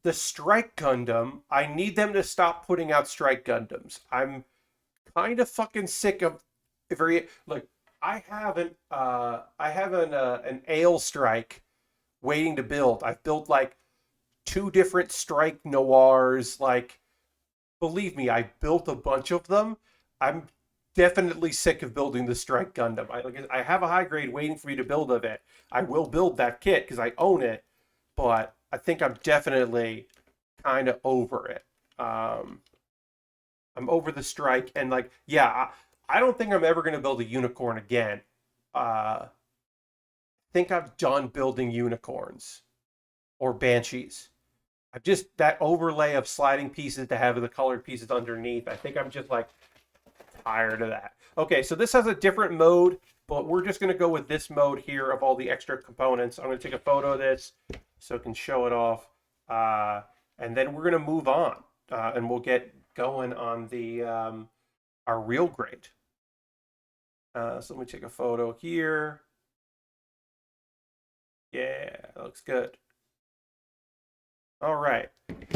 The Strike Gundam. I need them to stop putting out Strike Gundams. I'm kind of fucking sick of very like. I have an Ale Strike waiting to build. I've built like 2 different Strike Noirs. Like, believe me, I built a bunch of them. I'm definitely sick of building the Strike Gundam. I have a high grade waiting for me to build of it. I will build that kit because I own it, but I think I'm definitely kind of over it. I'm over the Strike, and like, yeah, I don't think I'm ever going to build a unicorn again. I think I've done building unicorns or banshees. I've just, that overlay of sliding pieces to have the colored pieces underneath. I think I'm just like tired of that. Okay, so this has a different mode but we're just going to go with this mode here of all the extra components. I'm going to take a photo of this so I can show it off. And then we're going to move on, and we'll get going on the our real grade. So let me take a photo here. Yeah, that looks good. All right.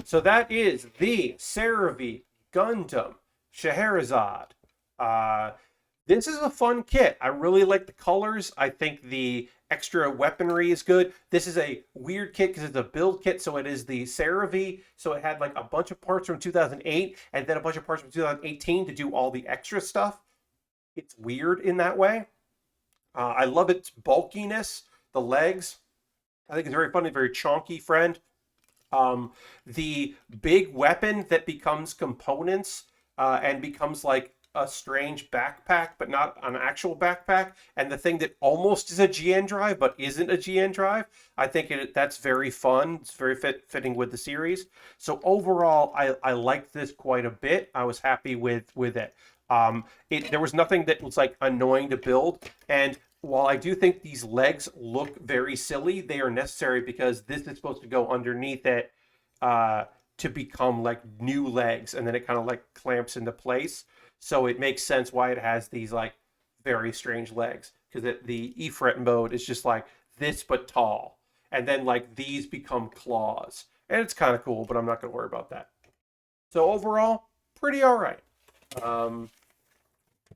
So that is the Seravee Gundam Scheherazade. This is a fun kit. I really like the colors. I think the extra weaponry is good. This is a weird kit because it's a build kit, so it is the Seravee. So it had like a bunch of parts from 2008 and then a bunch of parts from 2018 to do all the extra stuff. It's weird in that way. I love its bulkiness, the legs. I think it's very funny, very chonky friend. The big weapon that becomes components and becomes like a strange backpack, but not an actual backpack, and the thing that almost is a GN drive but isn't a GN drive. I think that's very fun. It's very fitting with the series. So overall, I liked this quite a bit. I was happy with it. There was nothing that was like annoying to build, and while I do think these legs look very silly, they are necessary because this is supposed to go underneath it to become like new legs, and then it kind of like clamps into place. So it makes sense why it has these like very strange legs, because the Efret mode is just like this but tall, and then like these become claws, and it's kind of cool, but I'm not going to worry about that. So overall, pretty all right.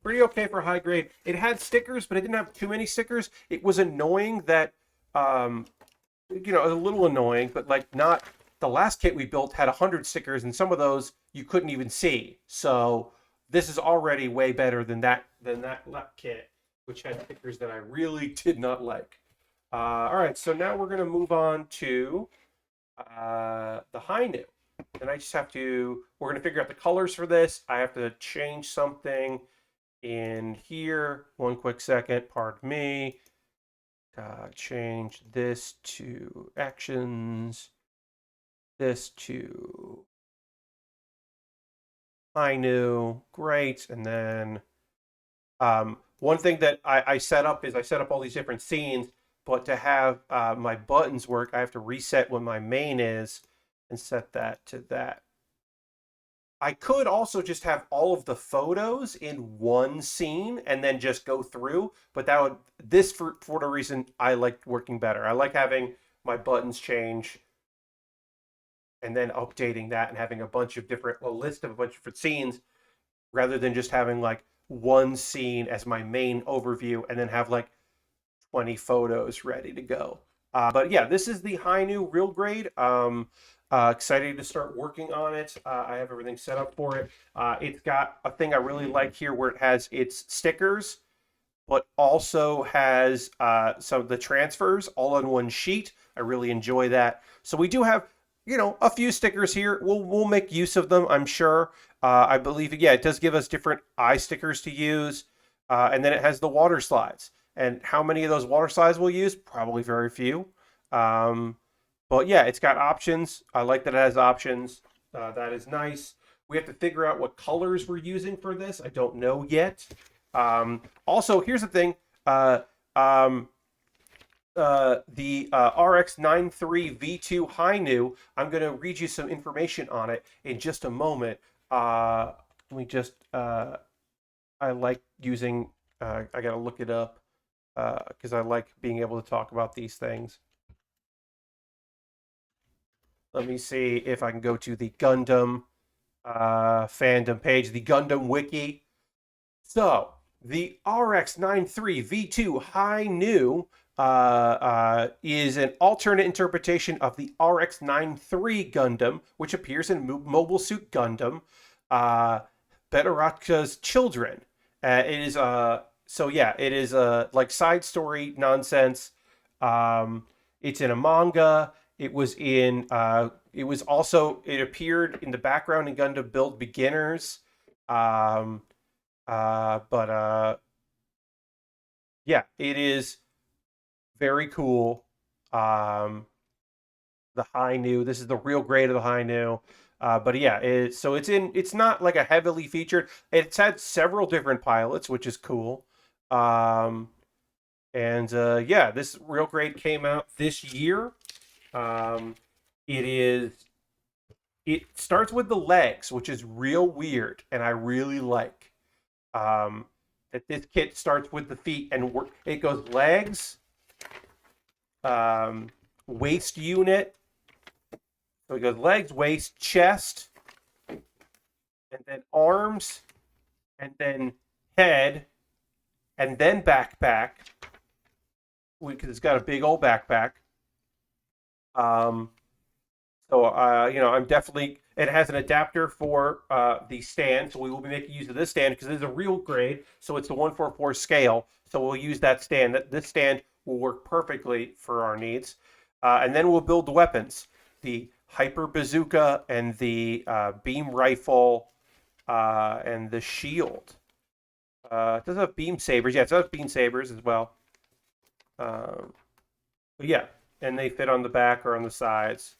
Pretty okay for high grade. It had stickers, but it didn't have too many stickers. It was annoying that, you know, a little annoying, but like not. The last kit we built had 100 stickers, and some of those you couldn't even see. So this is already way better than that kit, which had stickers that I really did not like. All right, so now we're gonna move on to the Hi-Nu, and I just have to. We're gonna figure out the colors for this. I have to change something in here. One quick second, pardon me. Change this to actions, this to Hi-Nu, great. And then one thing that I set up is I set up all these different scenes, but to have my buttons work, I have to reset what my main is and set that to that. I could also just have all of the photos in one scene and then just go through, but that would, this for the reason I like working better. I like having my buttons change and then updating that and having a list of a bunch of different scenes, rather than just having like one scene as my main overview and then have like 20 photos ready to go. But yeah, this is the Hi-Nu real grade. Excited to start working on it. I have everything set up for it. It's got a thing I really like here where it has its stickers, but also has some of the transfers all on one sheet. I really enjoy that. So we do have, you know, a few stickers here. We'll make use of them, I'm sure. I believe, yeah, it does give us different eye stickers to use. And then it has the water slides. And how many of those water slides we'll use? Probably very few. But yeah, it's got options. I like that it has options. That is nice. We have to figure out what colors we're using for this. I don't know yet. Also, here's the thing. The RX93 V2 Hi-Nu, I'm going to read you some information on it in just a moment. Let me just, I like using, I got to look it up because I like being able to talk about these things. Let me see if I can go to the Gundam fandom page, the Gundam Wiki. So, the RX93 V2 Hi-Nu is an alternate interpretation of the RX93 Gundam, which appears in Mobile Suit Gundam, Beteratka's Children. It is so yeah, it is like side story nonsense. It's in a manga. It was in. It was also. It appeared in the background in Gundam Build Beginners. But yeah, it is very cool. The Hi-Nu. This is the real grade of the Hi-Nu. But yeah, so it's in. It's not like a heavily featured. It's had several different pilots, which is cool. And yeah, this real grade came out this year. Um, it starts with the legs, which is real weird, and I really like that this kit starts with the feet, and it goes legs, um, waist unit. So it goes legs, waist, chest, and then arms, and then head, and then backpack. Because it's got a big old backpack. Um, so I'm definitely. It has an adapter for the stand, so we will be making use of this stand because it is a real grade. So it's the 144 scale. So we'll use that stand. This stand will work perfectly for our needs. And then we'll build the weapons: the hyper bazooka and the beam rifle and the shield. It does have beam sabers. Yeah, it does have beam sabers as well. But yeah, and they fit on the back or on the sides.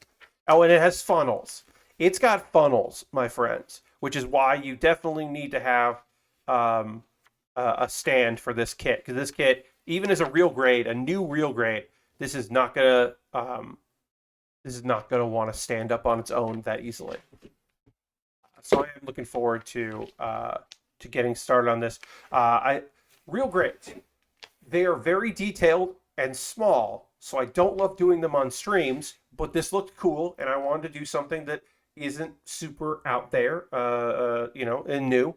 Oh, and it has funnels. It's got funnels, my friends, which is why you definitely need to have um, a stand for this kit. Because this kit, even as a real grade, a new real grade, this is not gonna want to stand up on its own that easily. So I am looking forward to getting started on this. Real grades. They are very detailed and small, so I don't love doing them on streams, but this looked cool, and I wanted to do something that isn't super out there, and new.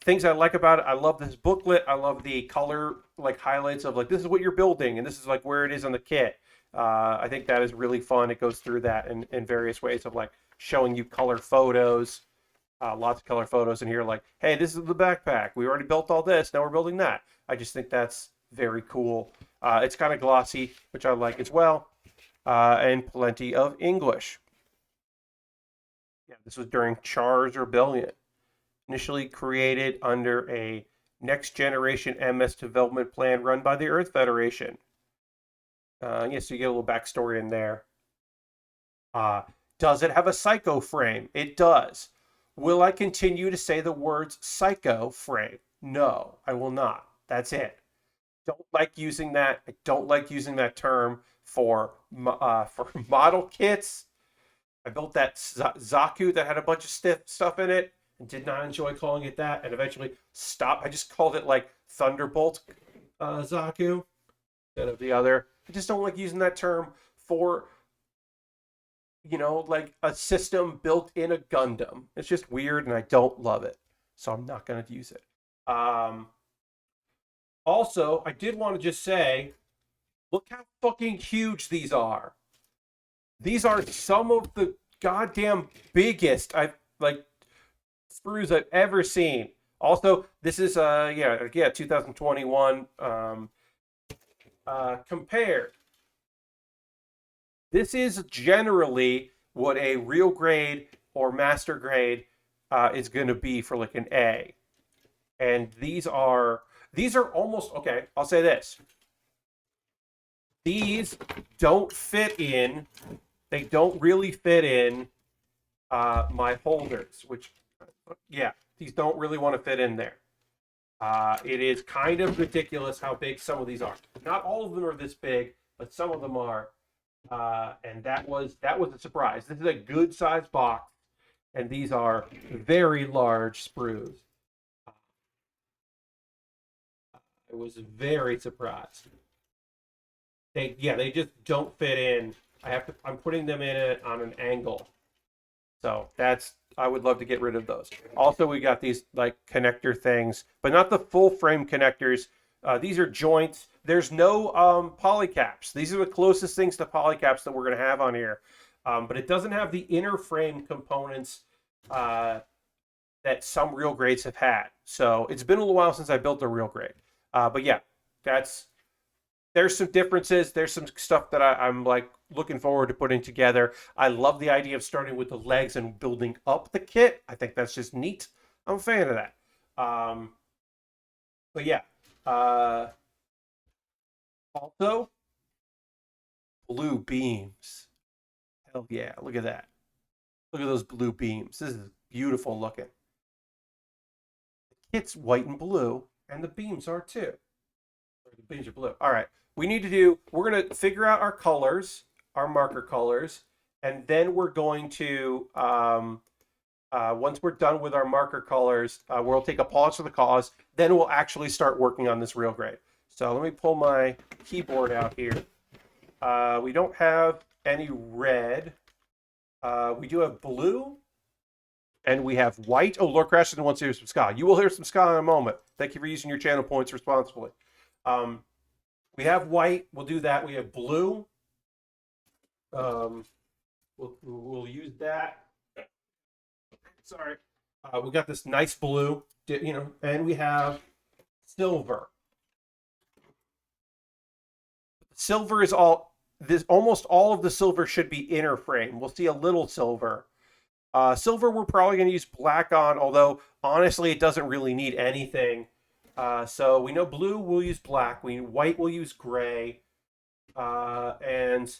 Things I like about it, I love this booklet. I love the color, like highlights of like this is what you're building, and this is like where it is on the kit. I think that is really fun. It goes through that in various ways of like showing you color photos, lots of color photos in here. Like, hey, this is the backpack. We already built all this. Now we're building that. I just think that's very cool. It's kind of glossy, which I like as well, and plenty of English. Yeah, this was during Char's Rebellion, initially created under a next generation MS development plan run by the Earth Federation. So you get a little backstory in there. Uh, does it have a psycho frame? It does. Will I continue to say the words psycho frame? No, I will not. That's it. Don't like using that. I don't like using that term for model kits. I built that Zaku that had a bunch of stiff stuff in it and did not enjoy calling it that, and eventually stopped. I just called it like Thunderbolt Zaku instead of the other. I just don't like using that term for like a system built in a Gundam. It's just weird, and I don't love it, so I'm not going to use it. Also, I did want to just say, look how fucking huge these are. These are some of the goddamn biggest sprues I've ever seen. Also, this is 2021 compared. This is generally what a real grade or master grade is going to be for like an A. And these are almost okay. I'll say this. These don't fit in. They don't really fit in my holders, which, yeah, these don't really want to fit in there. It is kind of ridiculous how big some of these are. Not all of them are this big, but some of them are. And that was a surprise. This is a good sized box, and these are very large sprues. I was very surprised. They just don't fit in. I'm putting them in it on an angle. So I would love to get rid of those. Also, we got these like connector things, but not the full frame connectors. These are joints. There's no polycaps. These are the closest things to polycaps that we're going to have on here. But it doesn't have the inner frame components that some real grades have had. So it's been a little while since I built a real grade. But yeah, there's some differences. There's some stuff that I'm like looking forward to putting together. I love the idea of starting with the legs and building up the kit. I think that's just neat. I'm a fan of that. But yeah. Also, blue beams. Hell yeah, look at that. Look at those blue beams. This is beautiful looking. The kit's white and blue, and the beams are too. The Beans are blue. All right. We're going to figure out our colors, our marker colors, and then we're going to, once we're done with our marker colors, we'll take a pause for the cause. Then we'll actually start working on this real grade. So let me pull my keyboard out here. We don't have any red. We do have blue. And we have white. Oh, Lord Crashington wants to hear some ska. You will hear some ska in a moment. Thank you for using your channel points responsibly. We have white. We'll do that. We have blue. We'll use that. Sorry. We got this nice blue, and we have silver. Silver is almost all of the silver should be inner frame. We'll see a little silver. Silver we're probably going to use black on, although honestly it doesn't really need anything. So we know blue we'll use black, white we'll use gray, and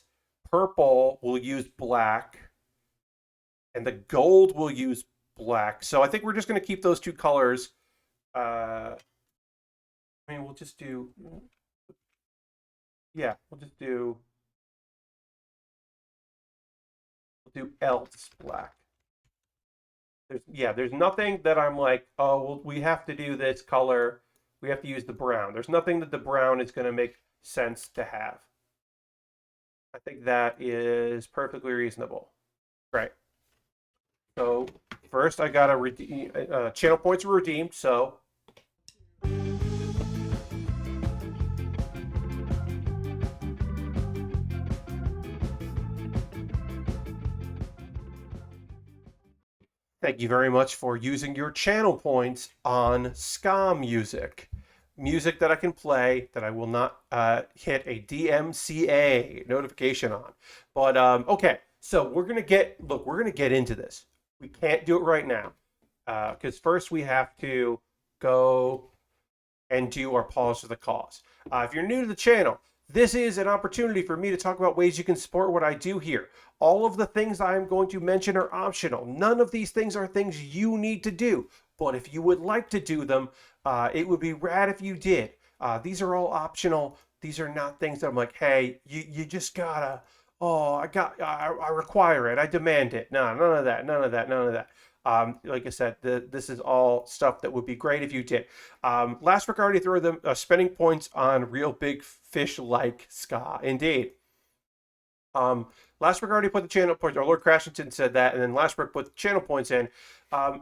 purple we'll use black, and the gold we'll use black. So I think we're just going to keep those two colors. We'll just do... Yeah, we'll do else black. There's nothing that I'm like, oh, well, we have to do this color. We have to use the brown. There's nothing that the brown is going to make sense to have. I think that is perfectly reasonable. Right. So first I got to channel points are redeemed. So thank you very much for using your channel points on ska music. Music that I can play that I will not hit a DMCA notification on. But okay, so we're gonna get into this. We can't do it right now because first we have to go and do our pause for the cause. If you're new to the channel, this is an opportunity for me to talk about ways you can support what I do here. All of the things I'm going to mention are optional. None of these things are things you need to do. But if you would like to do them, it would be rad if you did. These are all optional. These are not things that I'm like, hey, you just gotta, I require it. I demand it. No, none of that. Like I said, this is all stuff that would be great if you did. Last week I already threw them spending points on real big fish like ska. Indeed. Last week I already put the channel points, or Lord Crashington said that, and then last week put the channel points in.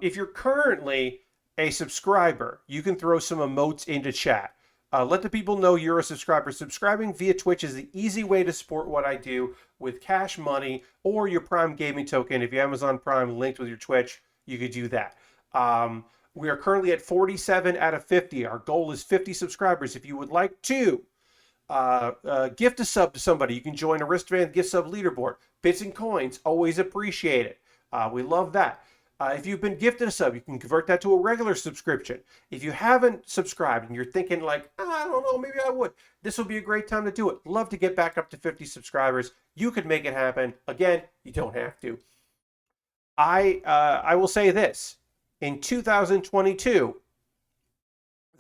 If you're currently a subscriber, you can throw some emotes into chat. Let the people know you're a subscriber. Subscribing via Twitch is the easy way to support what I do with cash money or your Prime Gaming token. If you have Amazon Prime linked with your Twitch, you could do that. We are currently at 47 out of 50. Our goal is 50 subscribers. If you would like to gift a sub to somebody, you can join a wristband gift sub leaderboard. Bits and coins, always appreciate it. We love that. If you've been gifted a sub, you can convert that to a regular subscription. If you haven't subscribed and you're thinking like, I don't know, maybe I would, this will be a great time to do it. Love to get back up to 50 subscribers. You could make it happen. Again, you don't have to. I will say this. In 2022,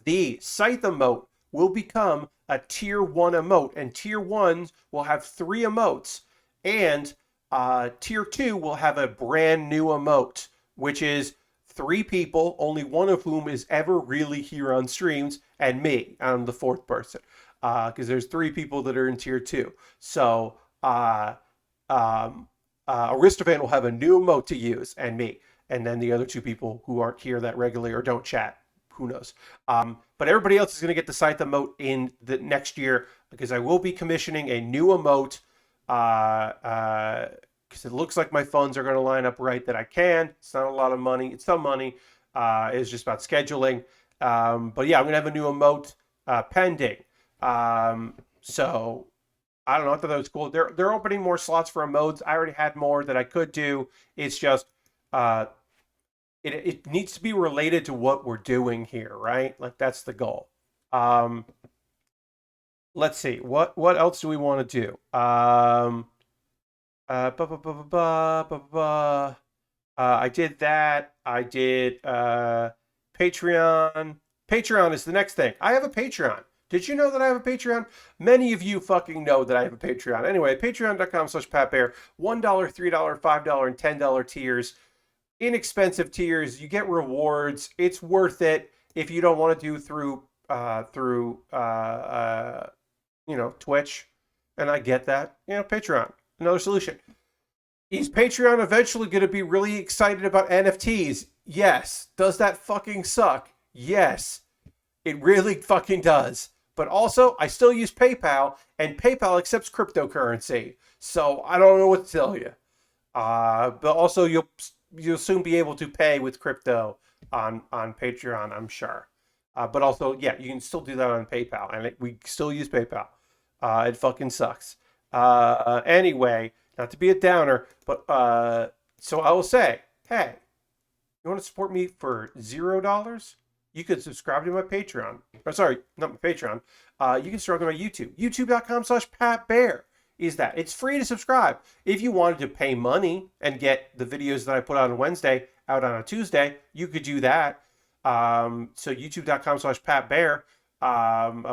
the Scythe emote will become a tier 1 emote, and tier 1s will have 3 emotes, and tier 2 will have a brand new emote, which is 3 people, only one of whom is ever really here on streams, and me. I'm the 4th person, because there's 3 people that are in tier 2. So Aristophan will have a new emote to use, and me, and then the other 2 people who aren't here that regularly or don't chat. Who knows? But everybody else is going to get the Scythe emote in the next year, because I will be commissioning a new emote, because it looks like my funds are going to line up right that I can. It's not a lot of money. It's some money. It's just about scheduling. But yeah, I'm going to have a new emote pending. So I don't know. I thought that was cool. They're opening more slots for emotes. I already had more that I could do. It's just it needs to be related to what we're doing here, right? Like that's the goal. Let's see. What else do we want to do? I did that. I did Patreon. Patreon is the next thing. I have a Patreon. Did you know that I have a Patreon? Many of you fucking know that I have a Patreon. Anyway, patreon.com/PatBear. $1, $3, $5, and $10 tiers. Inexpensive tiers. You get rewards. It's worth it if you don't want to do through Twitch. And I get that. Patreon. Another solution. Is Patreon eventually going to be really excited about NFTs? Yes. Does that fucking suck? Yes. It really fucking does. But also, I still use PayPal, and PayPal accepts cryptocurrency. So I don't know what to tell you. But also, you'll soon be able to pay with crypto on Patreon, I'm sure. But also, yeah, you can still do that on PayPal, and we still use PayPal. It fucking sucks. Anyway, not to be a downer, but so I will say, hey, you want to support me for $0? You could subscribe to my Patreon. Or sorry, not my Patreon. You can subscribe to my YouTube. YouTube.com/PatBear is that. It's free to subscribe. If you wanted to pay money and get the videos that I put out on Wednesday out on a Tuesday, you could do that. So YouTube.com/PatBear.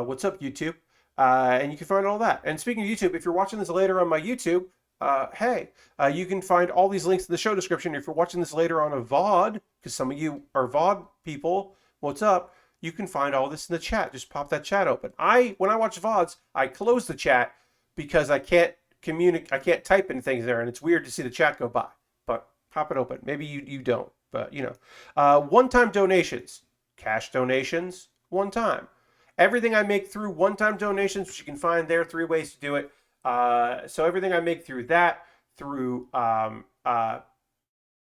What's up, YouTube? And you can find all that. And speaking of YouTube, if you're watching this later on my YouTube, you can find all these links in the show description. If you're watching this later on a VOD, because some of you are VOD people, what's up? You can find all this in the chat. Just pop that chat open. When I watch VODs, I close the chat because I can't communicate. I can't type anything there, and it's weird to see the chat go by. But pop it open. Maybe you don't, but one-time donations, cash donations, one time. Everything I make through one-time donations, which you can find there, 3 ways to do it. So everything I make through that, through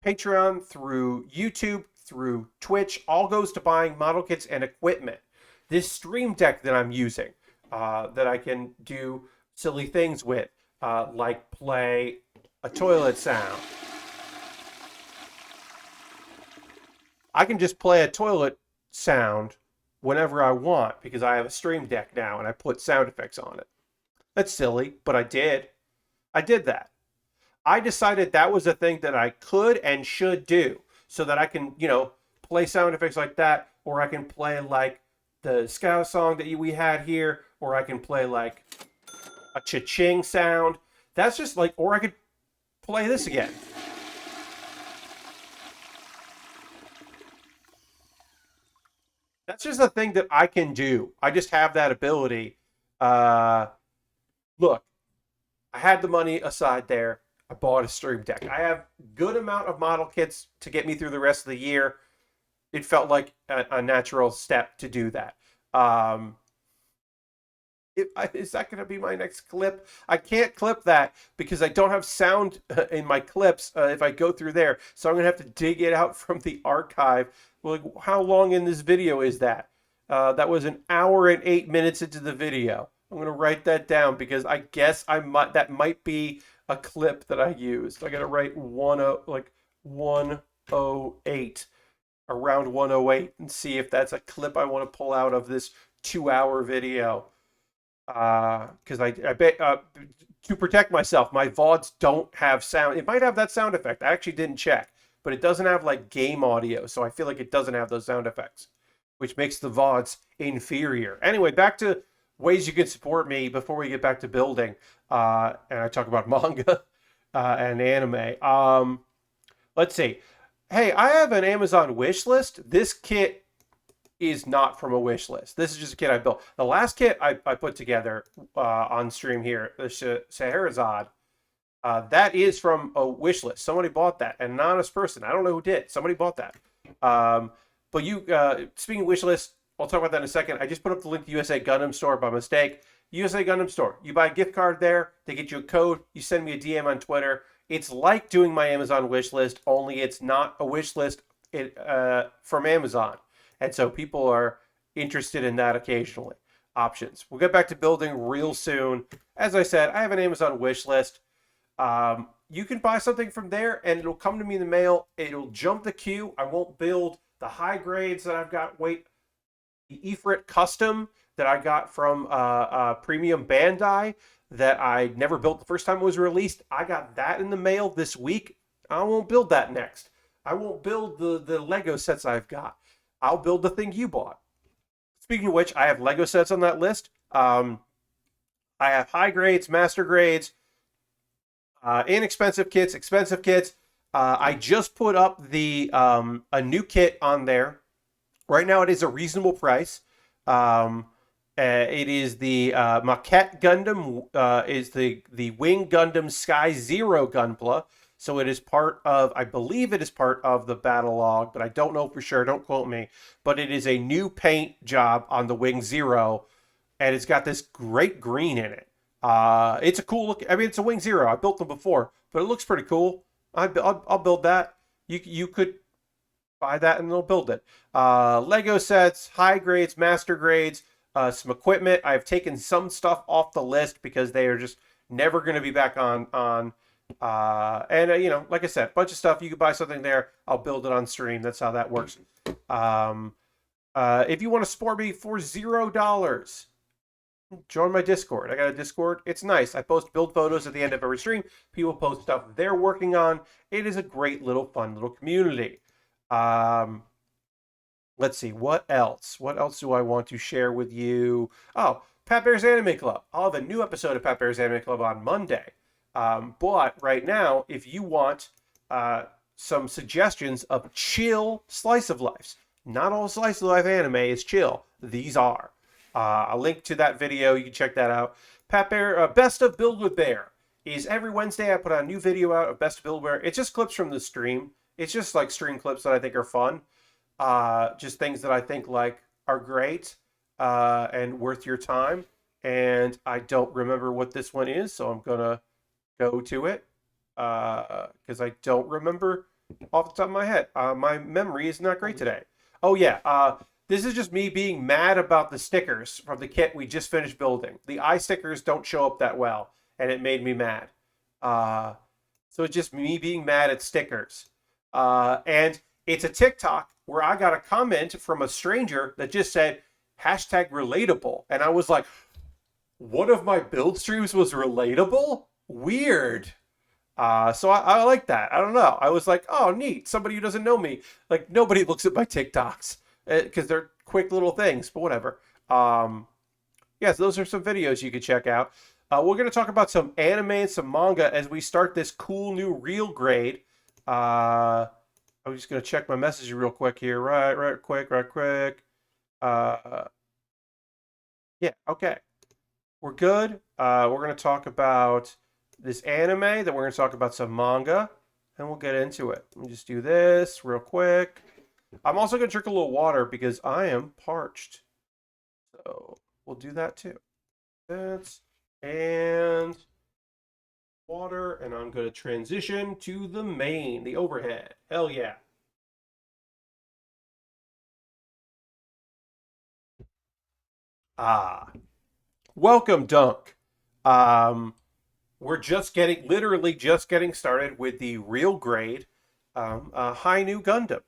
Patreon, through YouTube, through Twitch, all goes to buying model kits and equipment. This stream deck that I'm using, that I can do silly things with, like play a toilet sound. I can just play a toilet sound whenever I want because I have a stream deck now and I put sound effects on it. That's silly, but I did. I did that. I decided that was a thing that I could and should do so that I can, play sound effects like that, or I can play like the Scout song that we had here, or I can play like a cha-ching sound. That's just like, or I could play this again. That's just a thing that I can do. I just have that ability. Look, I had the money aside there. I bought a stream deck. I have good amount of model kits to get me through the rest of the year. It felt like a natural step to do that. Is that going to be my next clip? I can't clip that because I don't have sound in my clips if I go through there. So I'm going to have to dig it out from the archive. Like, how long in this video is that? That was 1 hour and 8 minutes into the video. I'm going to write that down because I guess that might be a clip that I used. I got to write 108, around 108, and see if that's a clip I want to pull out of this 2-hour video. Because I bet to protect myself, my VODs don't have sound. It might have that sound effect. I actually didn't check, but it doesn't have like game audio, so I feel like it doesn't have those sound effects, which makes the VODs inferior. Anyway, back to ways you can support me before we get back to building, and I talk about manga and anime. Let's see. Hey, I have an Amazon wish list. This kit is not from a wish list. This is just a kit I built. The last kit I put together on stream here, the Scheherazade, that is from a wish list. Somebody bought that, an anonymous person. I don't know who did. Somebody bought that. But you, speaking of wish list, I'll talk about that in a second. I just put up the link to USA Gundam Store by mistake. USA Gundam Store. You buy a gift card there. They get you a code. You send me a DM on Twitter. It's like doing my Amazon wish list, only it's not a wish list from Amazon. And so people are interested in that occasionally. Options. We'll get back to building real soon. As I said, I have an Amazon wish list. You can buy something from there and it'll come to me in the mail. It'll jump the queue. I won't build the high grades that I've got. The Ifrit custom that I got from Premium Bandai that I never built the first time it was released. I got that in the mail this week. I won't build that next. I won't build the Lego sets I've got. I'll build the thing you bought. Speaking of which, I have Lego sets on that list. I have high grades, master grades, inexpensive kits, expensive kits. I just put up the a new kit on there. Right now, it is a reasonable price. It is the Maquette Gundam, is the Wing Gundam Sky Zero Gunpla. So it is part of, I believe it is part of the battle log, but I don't know for sure. Don't quote me. But it is a new paint job on the Wing Zero, and it's got this great green in it. It's a cool look. I mean, it's a Wing Zero. I built them before, but it looks pretty cool. I'll build that. You could buy that and they'll build it. Lego sets, high grades, master grades, some equipment. I've taken some stuff off the list because they are just never going to be back on. Like I said, bunch of stuff. You could buy something there. I'll build it on stream. That's how that works. If you want to support me for $0, join my Discord. I got a Discord. It's nice. I post build photos at the end of every stream. People post stuff they're working on. It is a great little fun little community. Let's see. What else? What else do I want to share with you? Oh, Pat Bear's Anime Club. I'll have a new episode of Pat Bear's Anime Club on Monday. But right now, if you want some suggestions of chill slice of lives, not all slice of life anime is chill. These are. A link to that video. You can check that out. Pat Bear, Best of Build with Bear is every Wednesday. I put a new video out of Best of Build with Bear. It's just clips from the stream. It's just like stream clips that I think are fun. Just things that I think like are great and worth your time. And I don't remember what this one is, so I'm gonna go to it because I don't remember off the top of my head. My memory is not great today. Oh yeah, this is just me being mad about the stickers from the kit we just finished building. The eye stickers don't show up that well, and it made me mad. So it's just me being mad at stickers. And it's a TikTok where I got a comment from a stranger that just said, #relatable. And I was like, one of my build streams was relatable? Weird. So I like that. I don't know. I was like, oh, neat. Somebody who doesn't know me. Like, nobody looks at my TikToks because they're quick little things, but whatever. Yes, those are some videos you could check out. We're going to talk about some anime and some manga as we start this cool new real grade. I'm just going to check my message real quick here. Right quick. Yeah, okay. We're good. We're going to talk about this anime, then we're going to talk about some manga, and we'll get into it. Let me just do this real quick. I'm also going to drink a little water because I am parched. So we'll do that too. That's and water, and I'm going to transition to the main, the overhead. Hell yeah. Welcome, Dunk. We're literally just getting started with the real grade Hi-Nu Gundam.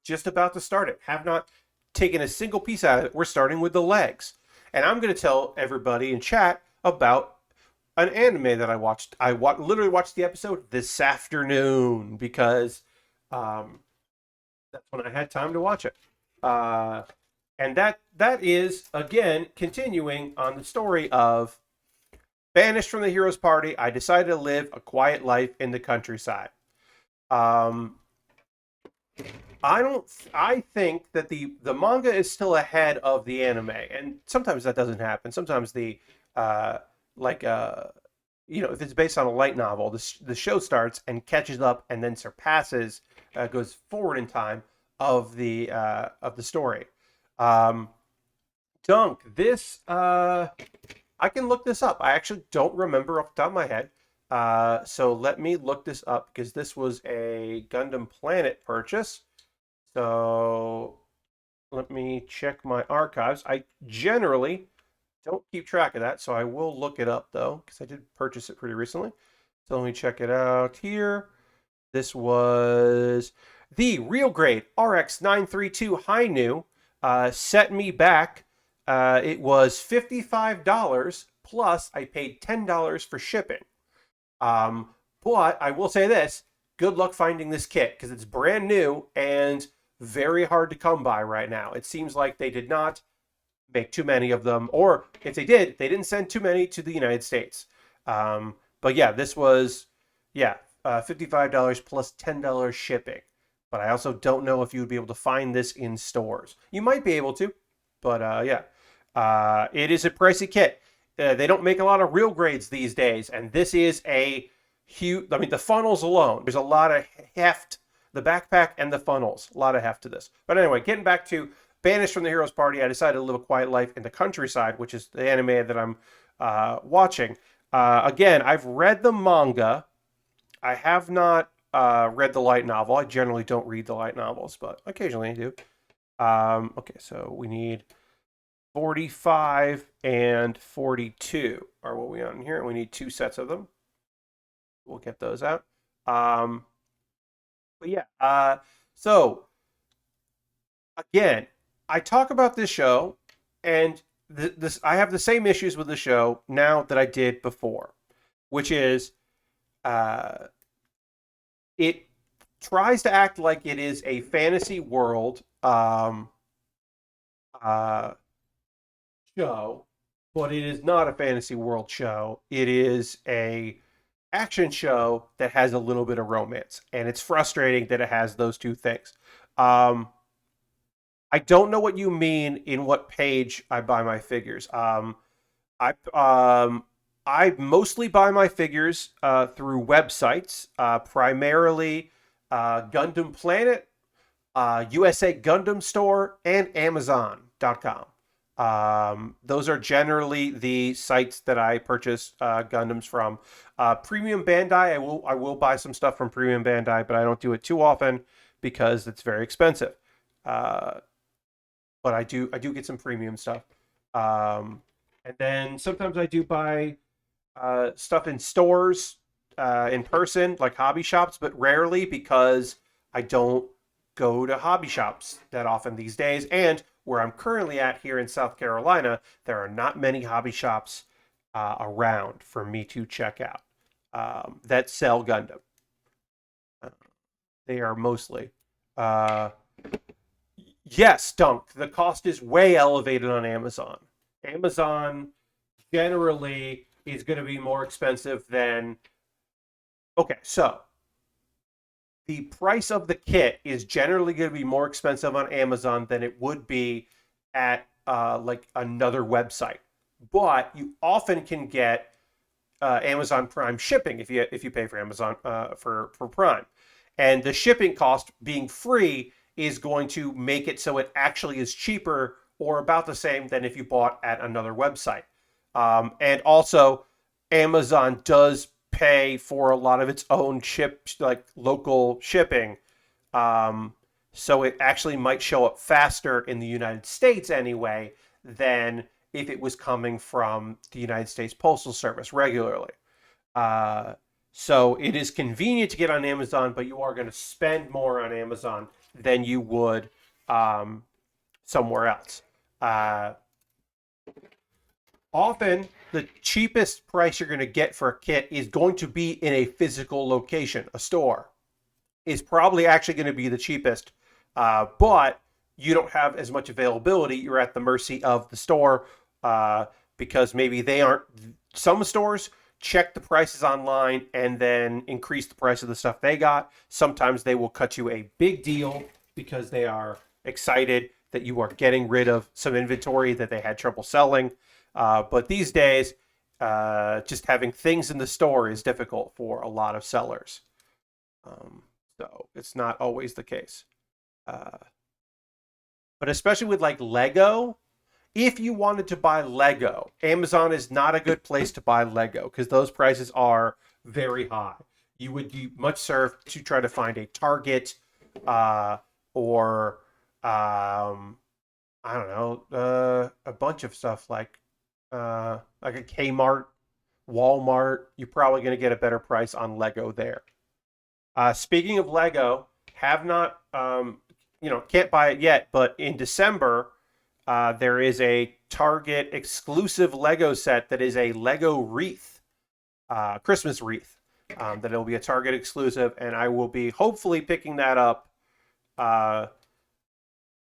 Just about to start it. Have not taken a single piece out of it. We're starting with the legs. And I'm going to tell everybody in chat about an anime that I watched. I literally watched the episode this afternoon because that's when I had time to watch it. And that is, again, continuing on the story of banished from the hero's party. I decided to live a quiet life in the countryside. I think that the manga is still ahead of the anime, and sometimes that doesn't happen. Sometimes if it's based on a light novel, the show starts and catches up and then surpasses, goes forward in time of the story. Dunk, this I can look this up. I actually don't remember off the top of my head. So let me look this up because this was a Gundam Planet purchase. So let me check my archives. I generally don't keep track of that, so I will look it up though because I did purchase it pretty recently. So let me check it out here. This was the real grade RX 932 Hi-Nu. Set me back. It was $55 plus I paid $10 for shipping. But I will say this, good luck finding this kit because it's brand new and very hard to come by right now. It seems like they did not make too many of them, or if they did, they didn't send too many to the United States. But yeah, this was, yeah, $55 plus $10 shipping. But I also don't know if you would be able to find this in stores. You might be able to, but yeah. It is a pricey kit. They don't make a lot of real grades these days, and this is a huge, I mean, the funnels alone, there's a lot of heft, the backpack and the funnels, a lot of heft to this. But anyway, getting back to Banished from the Hero's Party, I decided to live a quiet life in the countryside, which is the anime that I'm watching. Again, I've read the manga. I have not read the light novel. I generally don't read the light novels, but occasionally I do. Okay, so we need 45 and 42 are what we on here. We need 2 sets of them. We'll get those out. But yeah, so again, I talk about this show, and this I have the same issues with the show now that I did before, which is it tries to act like it is a fantasy world show, but it is not a fantasy world show. It is a action show that has a little bit of romance, and it's frustrating that it has those two things. I don't know what you mean in what page I buy my figures. I mostly buy my figures through websites, primarily Gundam Planet, USA Gundam Store, and Amazon.com. Those are generally the sites that I purchase Gundams from. Premium Bandai, I will buy some stuff from Premium Bandai, but I don't do it too often because it's very expensive. But I do get some premium stuff. And then sometimes I do buy stuff in stores in person, like hobby shops, but rarely because I don't go to hobby shops that often these days. And where I'm currently at here in South Carolina, there are not many hobby shops around for me to check out that sell Gundam. They are mostly. Yes, Dunk, the cost is way elevated on Amazon. Amazon generally is going to be more expensive than. Okay, so the price of the kit is generally going to be more expensive on Amazon than it would be at like another website. But you often can get Amazon Prime shipping if you pay for Amazon for Prime, and the shipping cost being free is going to make it so it actually is cheaper or about the same than if you bought at another website. And also, Amazon does pay for a lot of its own like local shipping. So it actually might show up faster in the United States anyway than if it was coming from the United States Postal Service regularly. So it is convenient to get on Amazon, but you are going to spend more on Amazon than you would somewhere else. Often, the cheapest price you're going to get for a kit is going to be in a physical location. A store is probably actually going to be the cheapest, but you don't have as much availability. You're at the mercy of the store because maybe they aren't. Some stores check the prices online and then increase the price of the stuff they got. Sometimes they will cut you a big deal because they are excited that you are getting rid of some inventory that they had trouble selling. But these days, just having things in the store is difficult for a lot of sellers. So it's not always the case. But especially with like Lego, if you wanted to buy Lego, Amazon is not a good place to buy Lego because those prices are very high. You would be much served to try to find a Target or I don't know, a bunch of stuff like a Kmart, Walmart. You're probably going to get a better price on Lego there. Speaking of Lego, have not can't buy it yet, but in December. There is a Target exclusive Lego set that is a Lego wreath, Christmas wreath, that will be a Target exclusive, and I will be hopefully picking that up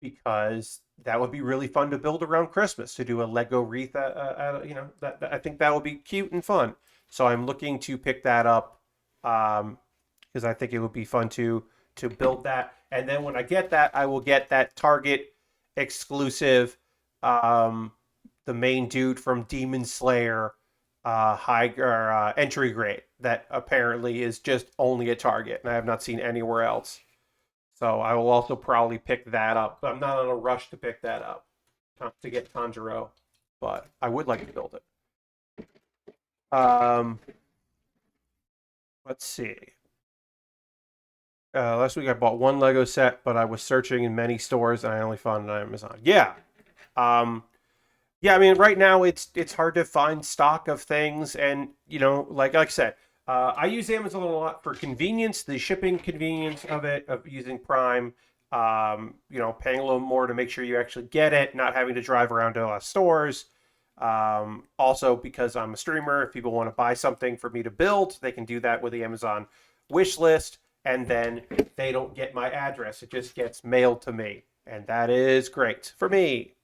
because that would be really fun to build around Christmas, to do a Lego wreath. I think that would be cute and fun. So I'm looking to pick that up, because I think it would be fun to build that. And then when I get that, I will get that Target exclusive, um, the main dude from Demon Slayer, high or entry grade, that apparently is just only at Target, and I have not seen anywhere else. So I will also probably pick that up. But I'm not in a rush to pick that up to get Tanjiro, but I would like to build it. Um, let's see. Last week I bought one Lego set, but I was searching in many stores and I only found it on Amazon. Yeah. Um, yeah, I mean, right now it's hard to find stock of things, and like I said, I use Amazon a lot for convenience, the shipping convenience of it, of using Prime. Paying a little more to make sure you actually get it, not having to drive around to a lot of stores. Also, because I'm a streamer, if people want to buy something for me to build, they can do that with the Amazon wish list, and then they don't get my address; it just gets mailed to me, and that is great for me.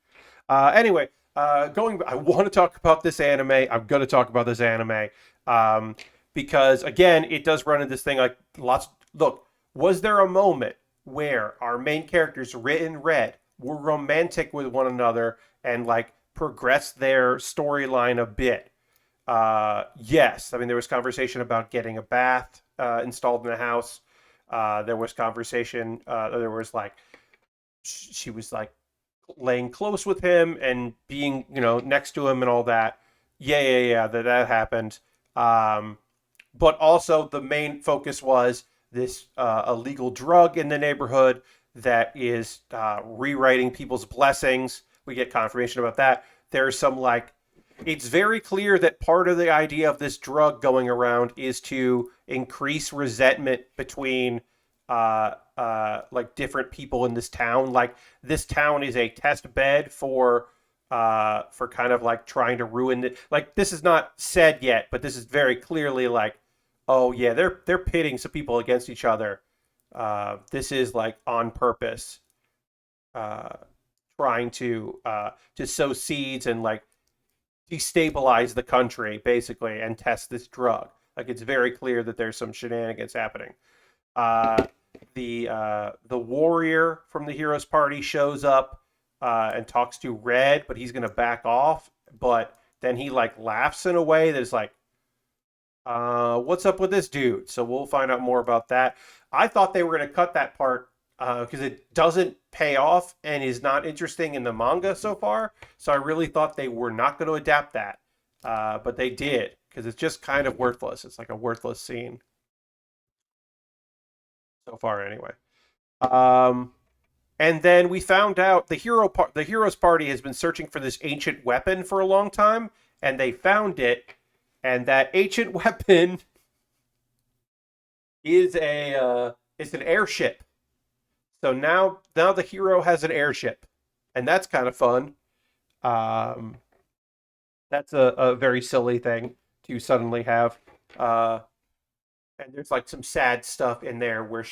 Anyway, I want to talk about this anime. I'm going to talk about this anime, um, because again, it does run into this thing like lots. Look, was there a moment where our main characters, written red, were romantic with one another and like progressed their storyline a bit? Yes. I mean, there was conversation about getting a bath installed in the house. There was conversation. There was like she was like laying close with him and being, next to him and all that. Yeah, that happened. But also the main focus was this illegal drug in the neighborhood that is rewriting people's blessings. We get confirmation about that. There's some like, it's very clear that part of the idea of this drug going around is to increase resentment between like different people in this town. Like this town is a test bed for kind of like trying to ruin it. Like this is not said yet, but this is very clearly like, oh yeah, they're pitting some people against each other. This is like on purpose, uh, trying to sow seeds and like destabilize the country basically and test this drug. Like it's very clear that there's some shenanigans happening. Uh, the warrior from the heroes party shows up and talks to Red, but he's gonna back off. But then he like laughs in a way that is like, what's up with this dude? So we'll find out more about that. I thought they were gonna cut that part because it doesn't pay off and is not interesting in the manga so far. So I really thought they were not going to adapt that, but they did, because it's just kind of worthless. It's like a worthless scene so far, anyway. Um, and then we found out the heroes party has been searching for this ancient weapon for a long time, and they found it. And that ancient weapon is it's an airship. So now the hero has an airship, and that's kind of fun. Um, that's a very silly thing to suddenly have. Uh, and there's like some sad stuff in there where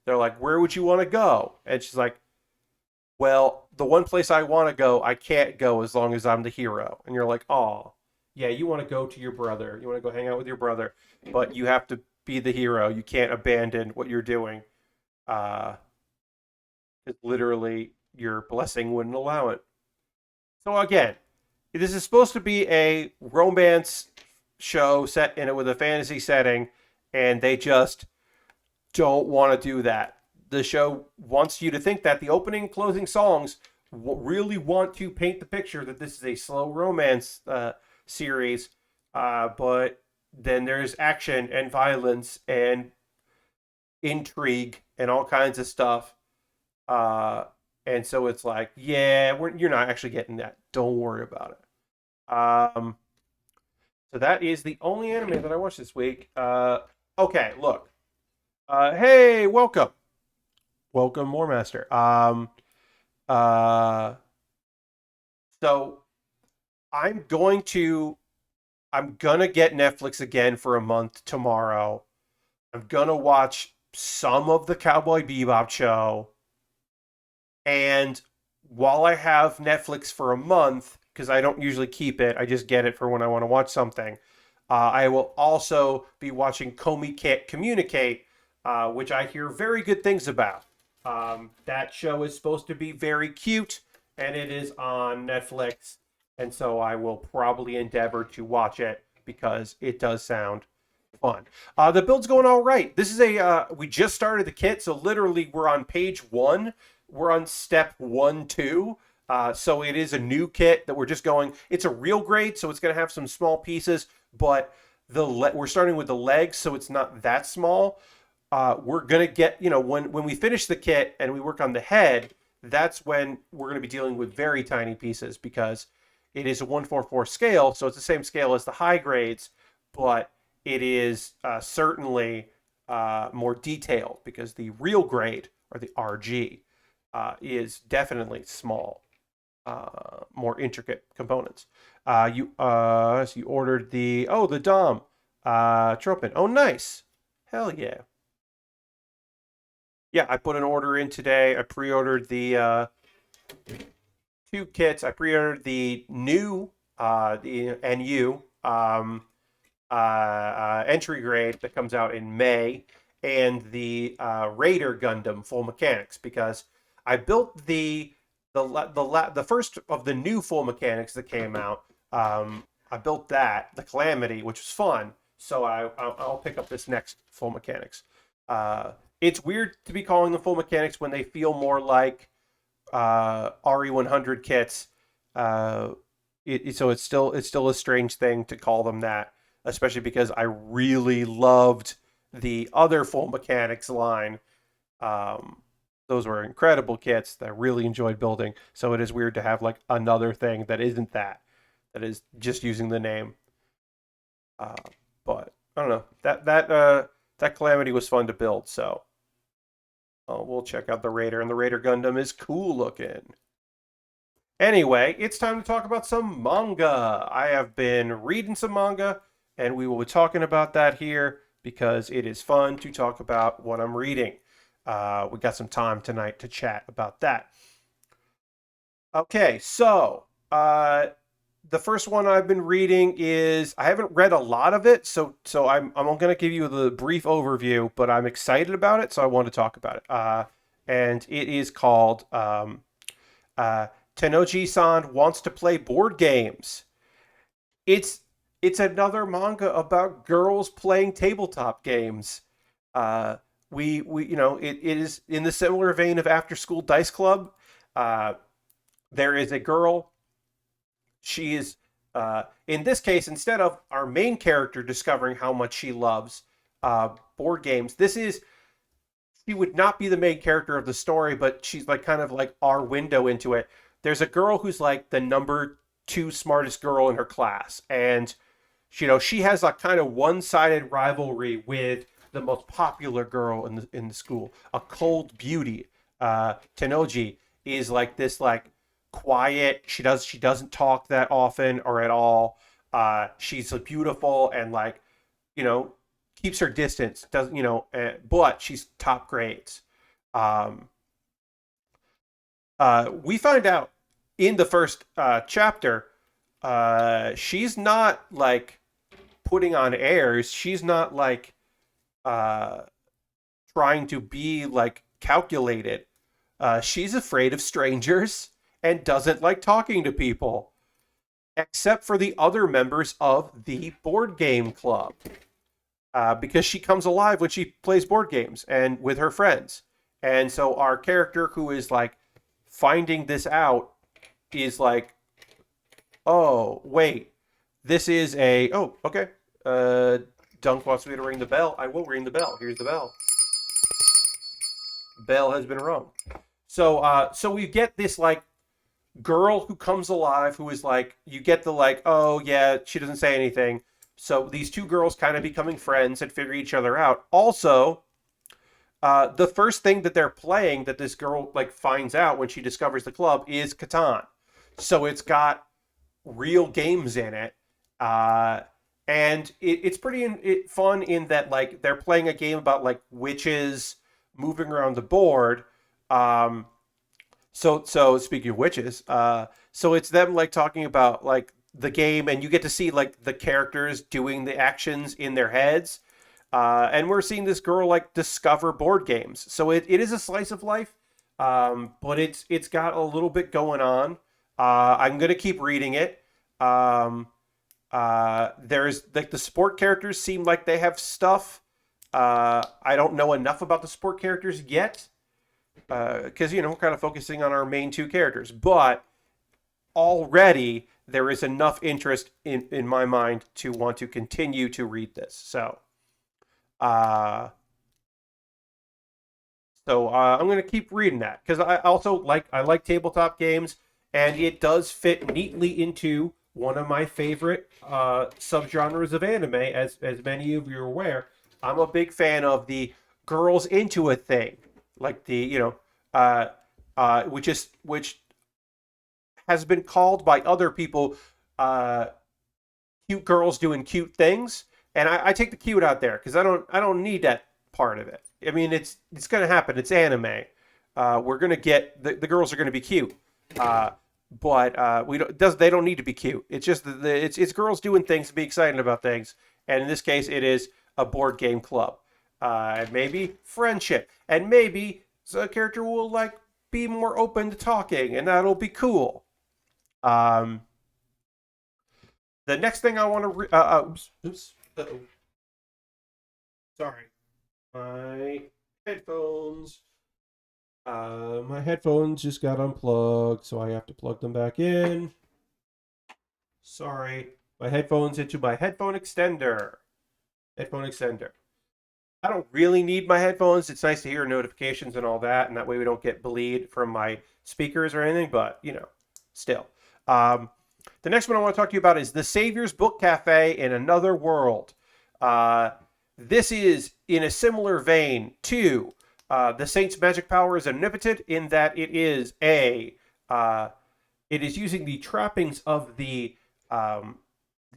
they're like, where would you want to go? And she's like, well, the one place I want to go, I can't go as long as I'm the hero. And you're like, oh, yeah, you want to go to your brother. You want to go hang out with your brother, but you have to be the hero. You can't abandon what you're doing. Uh, because literally your blessing wouldn't allow it. So again, this is supposed to be a romance show set in it with a fantasy setting, and they just don't want to do that. The show wants you to think that the opening and closing songs really want to paint the picture that this is a slow romance series, but then there's action and violence and intrigue and all kinds of stuff. Uh, and so it's like, yeah, you're not actually getting that. Don't worry about it. So that is the only anime that I watched this week. Okay, look. Hey, welcome, More Master. Uh, so I'm gonna get Netflix again for a month tomorrow. I'm gonna watch some of the Cowboy Bebop show. And while I have Netflix for a month, because I don't usually keep it, I just get it for when I want to watch something. I will also be watching Comey Can't Communicate, which I hear very good things about. That show is supposed to be very cute, and it is on Netflix. And so I will probably endeavor to watch it because it does sound fun. The build's going all right. This is we just started the kit, so literally we're on page 1. We're on step 1, 2. So it is a new kit that we're just going. It's a real grade, so it's going to have some small pieces, but we're starting with the legs, so it's not that small. We're going to get, when we finish the kit and we work on the head, that's when we're going to be dealing with very tiny pieces because it is a 144 scale, so it's the same scale as the high grades, but it is certainly more detailed because the real grade, or the RG, is definitely small, more intricate components. You ordered the Dom Tropin. Oh, nice. Hell yeah. Yeah, I put an order in today. I pre-ordered the 2 kits. I pre-ordered the new the NU entry grade that comes out in May, and the Raider Gundam full mechanics, because I built the first of the new full mechanics that came out. I built that, the Calamity, which was fun. So I'll pick up this next full mechanics. It's weird to be calling them full mechanics when they feel more like RE100 kits. So it's still a strange thing to call them that, especially because I really loved the other full mechanics line. Those were incredible kits that I really enjoyed building. So it is weird to have like another thing that isn't that is just using the name. But I don't know, that Calamity was fun to build. So we'll check out the Raider, and the Raider Gundam is cool looking. Anyway, it's time to talk about some manga. I have been reading some manga, and we will be talking about that here because it is fun to talk about what I'm reading. We got some time tonight to chat about that. Okay, so the first one I've been reading is, I haven't read a lot of it, so I'm going to give you the brief overview, but I'm excited about it, so I want to talk about it. And it is called Tennouji-San Wants to Play Board Games. It's another manga about girls playing tabletop games. We it is in the similar vein of After School Dice Club. There is a girl. She is, in this case, instead of our main character discovering how much she loves board games, she would not be the main character of the story, but she's like kind of like our window into it. There's a girl who's like the number 2 smartest girl in her class, and she has a kind of one-sided rivalry with the most popular girl in the school, a cold beauty. Tennouji is like this like quiet. She doesn't talk that often or at all. She's beautiful and like keeps her distance. Doesn't but she's top grades. We find out in the first chapter, she's not like putting on airs. She's not like trying to be like calculated. She's afraid of strangers and doesn't like talking to people, except for the other members of the board game club, because she comes alive when she plays board games and with her friends. And so our character, who is like finding this out, is like, oh wait, this is okay. Dunk wants me to ring the bell. I will ring the bell. Here's the bell. Bell has been rung. So we get this like girl who comes alive, who is like, you get the like, oh yeah, she doesn't say anything. So these 2 girls kind of becoming friends and figure each other out. Also, the first thing that they're playing that this girl like finds out when she discovers the club is Catan. So it's got real games in it. And it's pretty fun in that like they're playing a game about like witches moving around the board. So speaking of witches, so it's them like talking about like the game, and you get to see like the characters doing the actions in their heads, and we're seeing this girl like discover board games. So it is a slice of life, but it's got a little bit going on. I'm gonna keep reading it. Um, there's like the sport characters seem like they have stuff. I don't know enough about the sport characters yet because we're kind of focusing on our main two characters, but already there is enough interest in my mind to want to continue to read this. Uh, I'm going to keep reading that because I like tabletop games, and it does fit neatly into one of my favorite subgenres of anime. As many of you are aware, I'm a big fan of the girls into a thing, like the which has been called by other people uh, cute girls doing cute things, and I take the cute out there because I don't need that part of it. I mean, it's gonna happen. It's anime. We're gonna get the girls are gonna be cute, but we don't does they don't need to be cute. It's just it's girls doing things to be excited about things, and in this case, it is a board game club, and maybe friendship, and maybe a character will like be more open to talking, and that'll be cool. Um, the next thing I want to oops, uh-oh, sorry, my headphones. My headphones just got unplugged, so I have to plug them back in. Sorry, my headphones into my headphone extender. Headphone extender. I don't really need my headphones. It's nice to hear notifications and all that, and that way we don't get bleed from my speakers or anything, but, still. Um, the next one I want to talk to you about is The Savior's Book Cafe in Another World. This is in a similar vein to The Saint's magic power is omnipotent in that it is using the trappings of the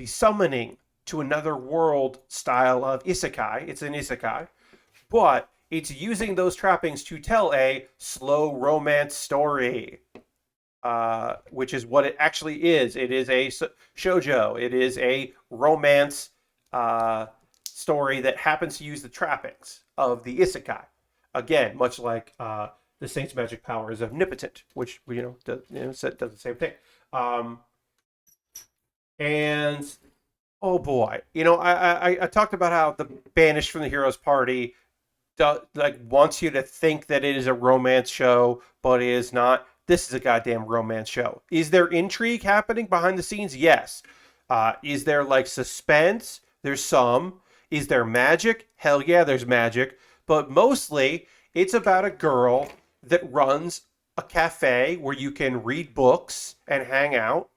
summoning to another world style of isekai. It's an isekai, but it's using those trappings to tell a slow romance story, which is what it actually is. It is a shoujo. It is a romance story that happens to use the trappings of the isekai. Again, much like the Saint's magic power is omnipotent, which does the same thing. And oh boy, I talked about how the Banished from the Heroes Party wants you to think that it is a romance show, but it is not. This is a goddamn romance show. Is there intrigue happening behind the scenes? Yes. Is there like suspense? There's some. Is there magic? Hell yeah, there's magic. But mostly, it's about a girl that runs a cafe where you can read books and hang out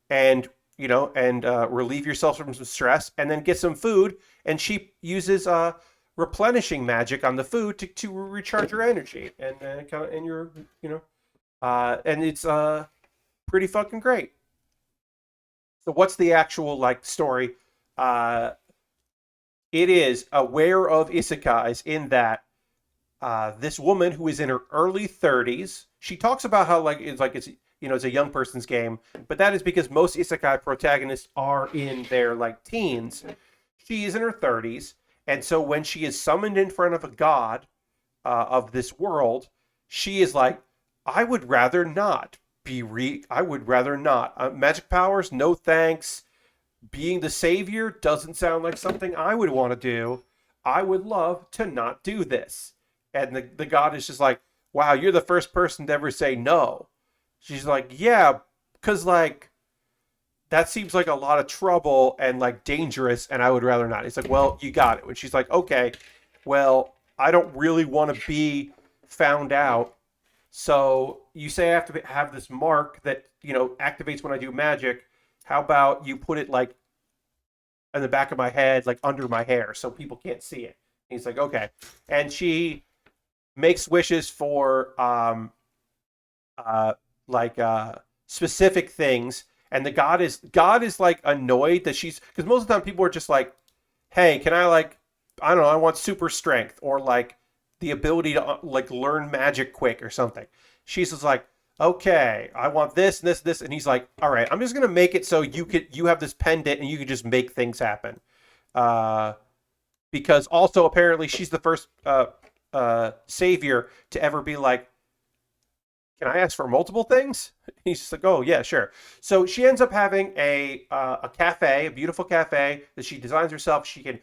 and relieve yourself from some stress, and then get some food. And she uses replenishing magic on the food to recharge your energy, and your and it's pretty fucking great. So what's the actual like story? It is aware of isekais in that this woman who is in her early 30s, she talks about how it's a young person's game, but that is because most isekai protagonists are in their like teens. She is in her 30s, and so when she is summoned in front of a god of this world, she is like, I would rather not I would rather not. Magic powers, no thanks. Being the savior doesn't sound like something I would want to do. I would love to not do this. And the god is just like, wow, you're the first person to ever say no. She's like, yeah, because like that seems like a lot of trouble and like dangerous, and I would rather not. He's like, well, you got it. And she's like, okay, well, I don't really want to be found out. So you say I have to have this mark that activates when I do magic. How about you put it like in the back of my head, like under my hair, so people can't see it? And he's like, okay. And she makes wishes for specific things, and the god is like annoyed that she's, because most of the time people are just like, hey, can I like, I don't know, I want super strength or like the ability to like learn magic quick or something. She's just like, okay, I want this and this, this, and he's like, all right, I'm just gonna make it so you have this pendant and you can just make things happen. Uh, because also apparently she's the first savior to ever be like, can I ask for multiple things? He's just like, oh yeah, sure. So she ends up having a cafe, a beautiful cafe that she designs herself. She can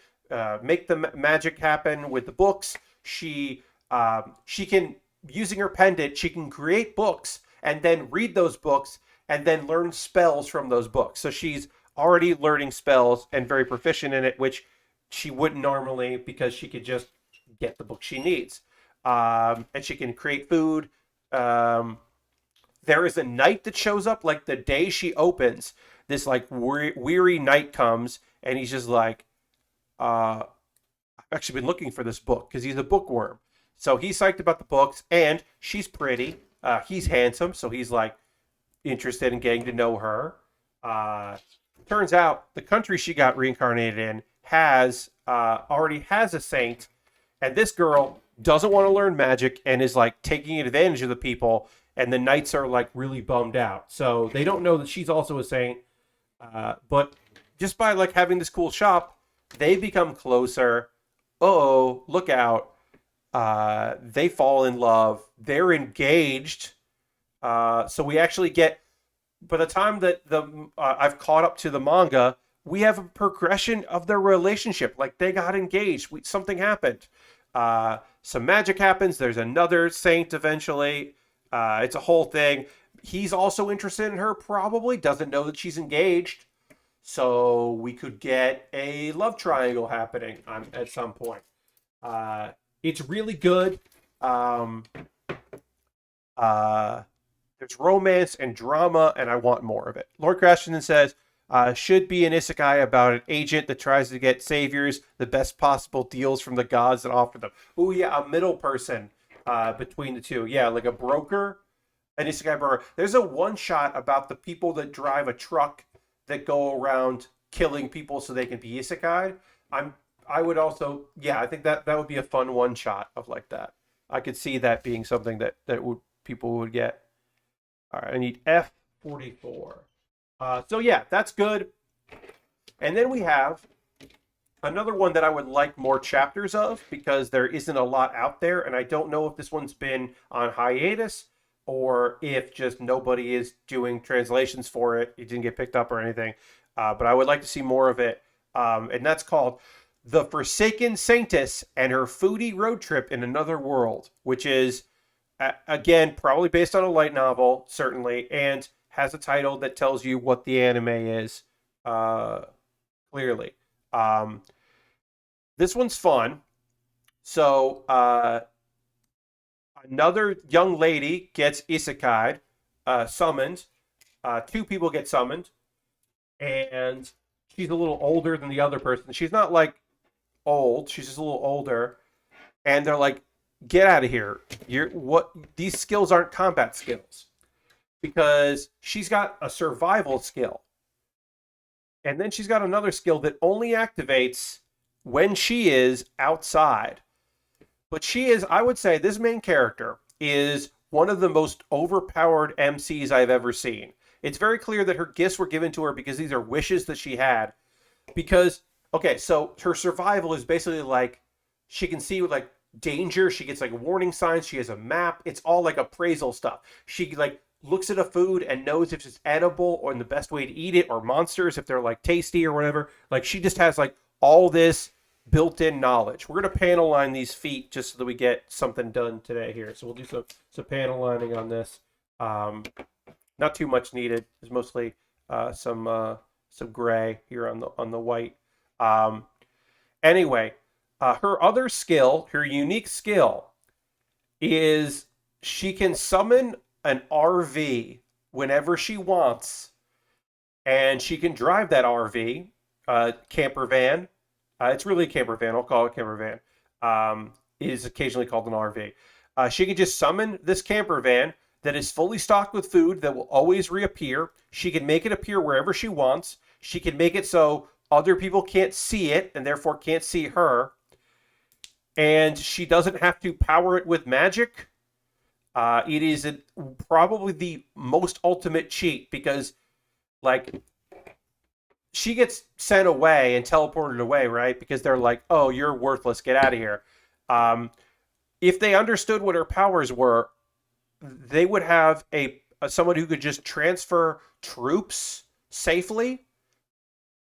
make the magic happen with the books. She can, using her pendant, she can create books and then read those books and then learn spells from those books. So she's already learning spells and very proficient in it, which she wouldn't normally because she could just get the book she needs. And she can create food. Um, there is a knight that shows up like the day she opens. This like weary knight comes and he's just like, I've actually been looking for this book because he's a bookworm. So he's psyched about the books and she's pretty. He's handsome, so he's like interested in getting to know her. Turns out the country she got reincarnated in has already has a saint, and this girl doesn't want to learn magic and is like taking advantage of the people, and the knights are like really bummed out. So they don't know that she's also a saint. But just by like having this cool shop, they become closer. Oh, look out. They fall in love. They're engaged. So we actually get, by the time that I've caught up to the manga, we have a progression of their relationship. Like they got engaged. Something happened. Some magic happens. There's another saint eventually. It's a whole thing. He's also interested in her, probably. Doesn't know that she's engaged. So we could get a love triangle happening at some point. It's really good. There's romance and drama, and I want more of it. Lord Crashington says, should be an isekai about an agent that tries to get saviors the best possible deals from the gods that offer them. Oh yeah, a middle person between the two. Yeah, like a broker, an isekai broker. There's a one shot about the people that drive a truck that go around killing people so they can be isekai. I would also, yeah, I think that would be a fun one shot of like that. I could see that being something that people would get. All right, I need F44. So yeah, that's good. And then we have another one that I would like more chapters of because there isn't a lot out there, and I don't know if this one's been on hiatus or if just nobody is doing translations for it. It didn't get picked up or anything. But I would like to see more of it. And that's called The Forsaken Saintess and Her Foodie Road Trip in Another World, which is, again, probably based on a light novel, certainly, and has a title that tells you what the anime is, clearly. This one's fun. So, another young lady gets isekai'd, summoned. Two people get summoned, and she's a little older than the other person. She's not like old; she's just a little older. And they're like, "Get out of here! These skills aren't combat skills." Because she's got a survival skill. And then she's got another skill that only activates when she is outside. But she is, I would say, this main character is one of the most overpowered MCs I've ever seen. It's very clear that her gifts were given to her because these are wishes that she had. Because, okay, so her survival is basically like, she can see like danger. She gets like warning signs. She has a map. It's all like appraisal stuff. She like looks at a food and knows if it's edible or the best way to eat it, or monsters if they're like tasty or whatever. Like she just has like all this built-in knowledge. We're gonna panel line these feet just so that we get something done today here. So we'll do some panel lining on this. Not too much needed. There's mostly some gray here on the white. Anyway, her other skill, her unique skill, is she can summon an RV whenever she wants, and she can drive that RV, camper van. It's really a camper van. I'll call it a camper van. It is occasionally called an RV. She can just summon this camper van that is fully stocked with food that will always reappear. She can make it appear wherever she wants. She can make it so other people can't see it and therefore can't see her. And she doesn't have to power it with magic. It is probably the most ultimate cheat because, like, she gets sent away and teleported away, right? Because they're like, "Oh, you're worthless. Get out of here." Um, if they understood what her powers were, they would have a someone who could just transfer troops safely,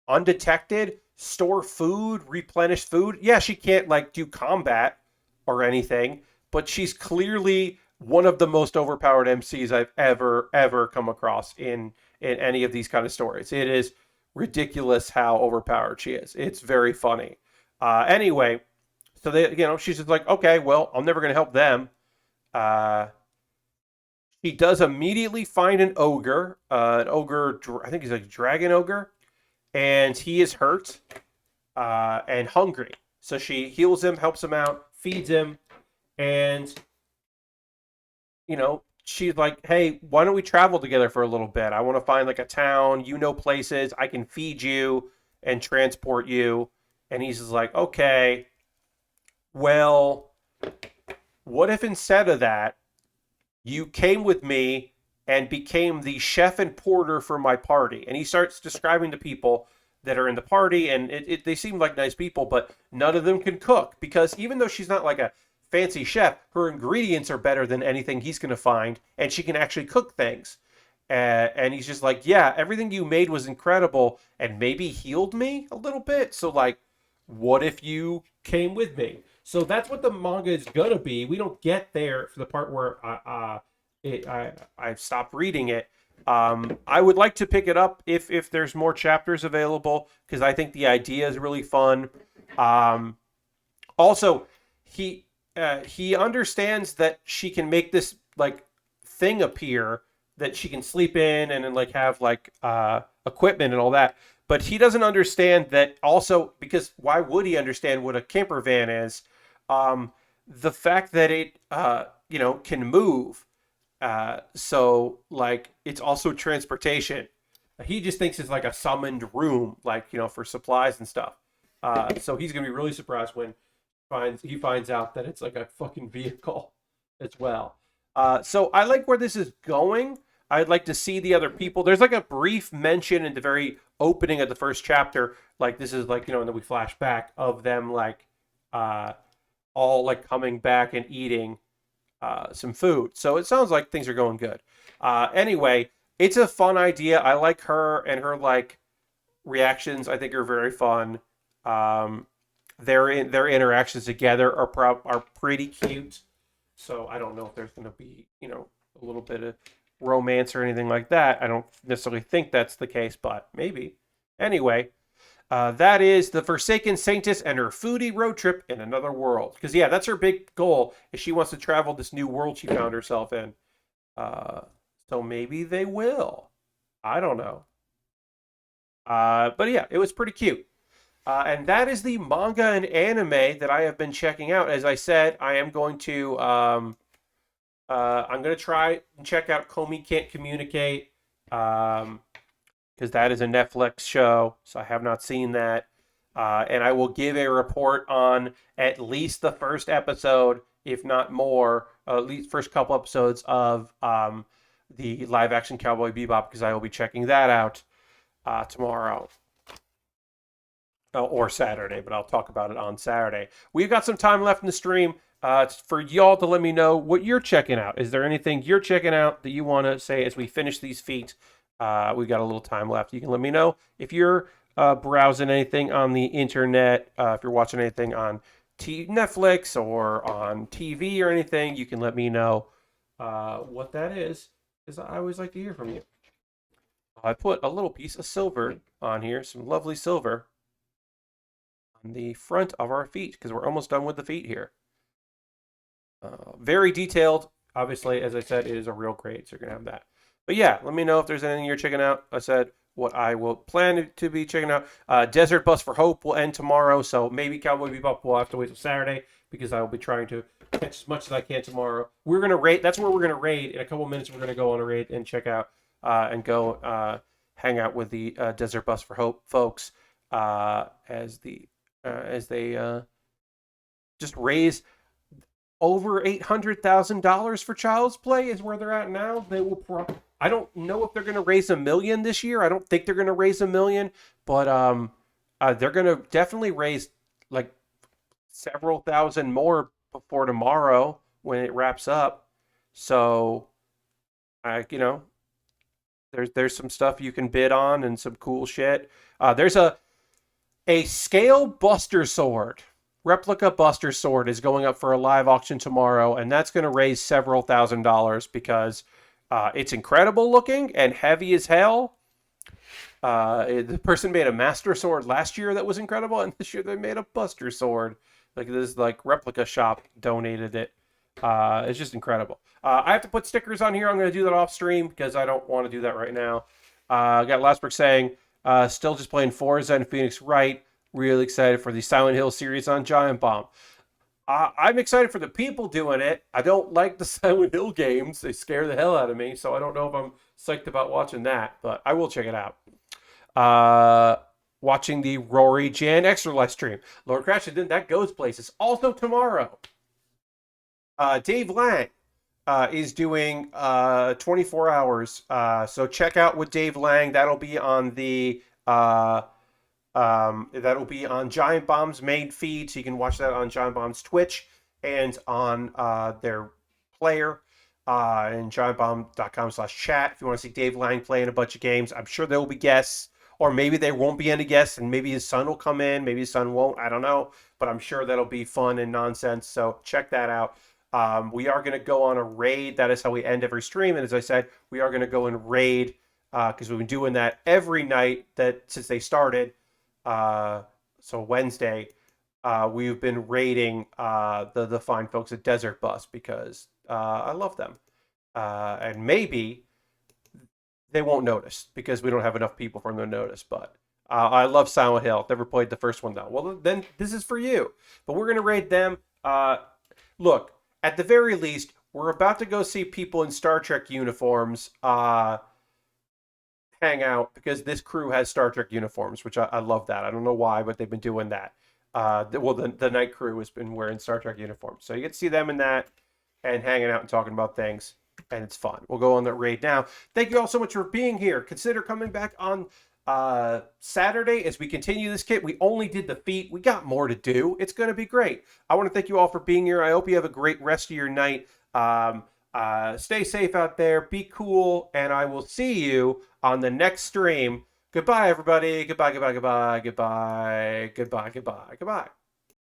undetected, store food, replenish food. Yeah, she can't like do combat or anything, but she's clearly one of the most overpowered MCs I've ever come across in any of these kind of stories. It is ridiculous how overpowered she is. It's very funny. Anyway, so she's just like, okay, well, I'm never gonna help them. Uh, she does immediately find an ogre. I think he's like a dragon ogre, and he is hurt and hungry. So she heals him, helps him out, feeds him, and she's like, "Hey, why don't we travel together for a little bit? I want to find like a town. You know places. I can feed you and transport you." And he's just like, "Okay, well, what if instead of that, you came with me and became the chef and porter for my party?" And he starts describing the people that are in the party, and they seem like nice people, but none of them can cook because even though she's not like a fancy chef, her ingredients are better than anything he's going to find, and she can actually cook things. And he's just like, yeah, everything you made was incredible and maybe healed me a little bit. So, like, what if you came with me? So that's what the manga is gonna be. We don't get there for the part where I stopped reading it. I would like to pick it up if there's more chapters available because I think the idea is really fun. Also, he understands that she can make this like thing appear that she can sleep in and then like have like equipment and all that. But he doesn't understand that also because why would he understand what a camper van is? Um, the fact that it can move. So like it's also transportation. He just thinks it's like a summoned room, like for supplies and stuff. So he's gonna be really surprised when he finds out that it's like a fucking vehicle as well. So I like where this is going. I'd like to see the other people. There's like a brief mention in the very opening of the first chapter, like this is like and then we flash back of them like uh, all like coming back and eating some food. So it sounds like things are going good. Anyway, it's a fun idea. I like her and her like reactions. I think are very fun. Um, their interactions together are pretty cute. So I don't know if there's going to be a little bit of romance or anything like that. I don't necessarily think that's the case, but maybe. Anyway, that is the Forsaken Saintess and her foodie road trip in another world. Because yeah, that's her big goal. Is she wants to travel this new world she found herself in. Uh, so maybe they will. I don't know. But yeah, it was pretty cute. And that is the manga and anime that I have been checking out. As I said, I am going to I'm going to try and check out Komi Can't Communicate. Because that is a Netflix show, so I have not seen that. And I will give a report on at least the first episode, if not more, at least first couple episodes of the live action Cowboy Bebop, because I will be checking that out tomorrow or Saturday, but I'll talk about it on Saturday. We've got some time left in the stream for y'all to let me know what you're checking out. Is there anything you're checking out that you want to say as we finish these feet? We've got a little time left. You can let me know if you're browsing anything on the internet, if you're watching anything on Netflix or on TV or anything. You can let me know what that is, because I always like to hear from you. I put a little piece of silver on here, some lovely silver on the front of our feet, because we're almost done with the feet here. Very detailed. Obviously, as I said, it is a real grade, so you're going to have that. But yeah, let me know if there's anything you're checking out. I said what I will plan to be checking out. Desert Bus for Hope will end tomorrow, so maybe Cowboy Bebop will have to wait till Saturday because I will be trying to catch as much as I can tomorrow. We're going to raid. That's where we're going to raid. In a couple minutes, we're going to go on a raid and check out and go hang out with the Desert Bus for Hope folks as they just raise over $800,000 for Child's Play is where they're at now. They will I don't know if they're going to raise $1 million this year. I don't think they're going to raise $1 million, but they're going to definitely raise like several thousand more before tomorrow when it wraps up. So, you know, there's some stuff you can bid on and some cool shit. There's a scale Buster Sword. Replica Buster Sword is going up for a live auction tomorrow, and that's going to raise several $1,000s because it's incredible looking and heavy as hell. The person made a Master Sword last year that was incredible, and this year they made a Buster Sword. Like this, like replica shop donated it. It's just incredible. I have to put stickers on here. I'm going to do that off stream because I don't want to do that right now. I got Lastbrook saying, still just playing Forza and Phoenix Wright. Really excited for the Silent Hill series on Giant Bomb. I'm excited for the people doing it. I don't like the Silent Hill games. They scare the hell out of me, so I don't know if I'm psyched about watching that, but I will check it out. Watching the Rory Jan Extra live stream. Lord Crash, that goes places. Also tomorrow, Dave Lang is doing 24 hours. So check out with Dave Lang. That'll be on the that'll be on Giant Bomb's main feed, so you can watch that on Giant Bomb's Twitch and on their player and giantbomb.com/chat. If you want to see Dave Lang playing a bunch of games, I'm sure there will be guests, or maybe there won't be any guests, and maybe his son will come in, maybe his son won't. I don't know, but I'm sure that'll be fun and nonsense. So check that out. We are going to go on a raid. That is how we end every stream. And as I said, we are going to go and raid because we've been doing that every night since they started. So Wednesday, we've been raiding the fine folks at Desert Bus because I love them. And maybe they won't notice because we don't have enough people for them to notice. But I love Silent Hill. Never played the first one though. Well, then this is for you. But we're going to raid them. Look, at the very least, we're about to go see people in Star Trek uniforms hang out because this crew has Star Trek uniforms, which I love that. I don't know why, but they've been doing that. The night crew has been wearing Star Trek uniforms. So you get to see them in that and hanging out and talking about things, and it's fun. We'll go on the raid now. Thank you all so much for being here. Consider coming back on Saturday as we continue this kit. We only did the feet. We got more to do. It's going to be great. I want to thank you all for being here. I hope you have a great rest of your night. Stay safe out there. Be cool. And I will see you on the next stream. Goodbye, everybody. Goodbye, goodbye, goodbye, goodbye, goodbye, goodbye, goodbye.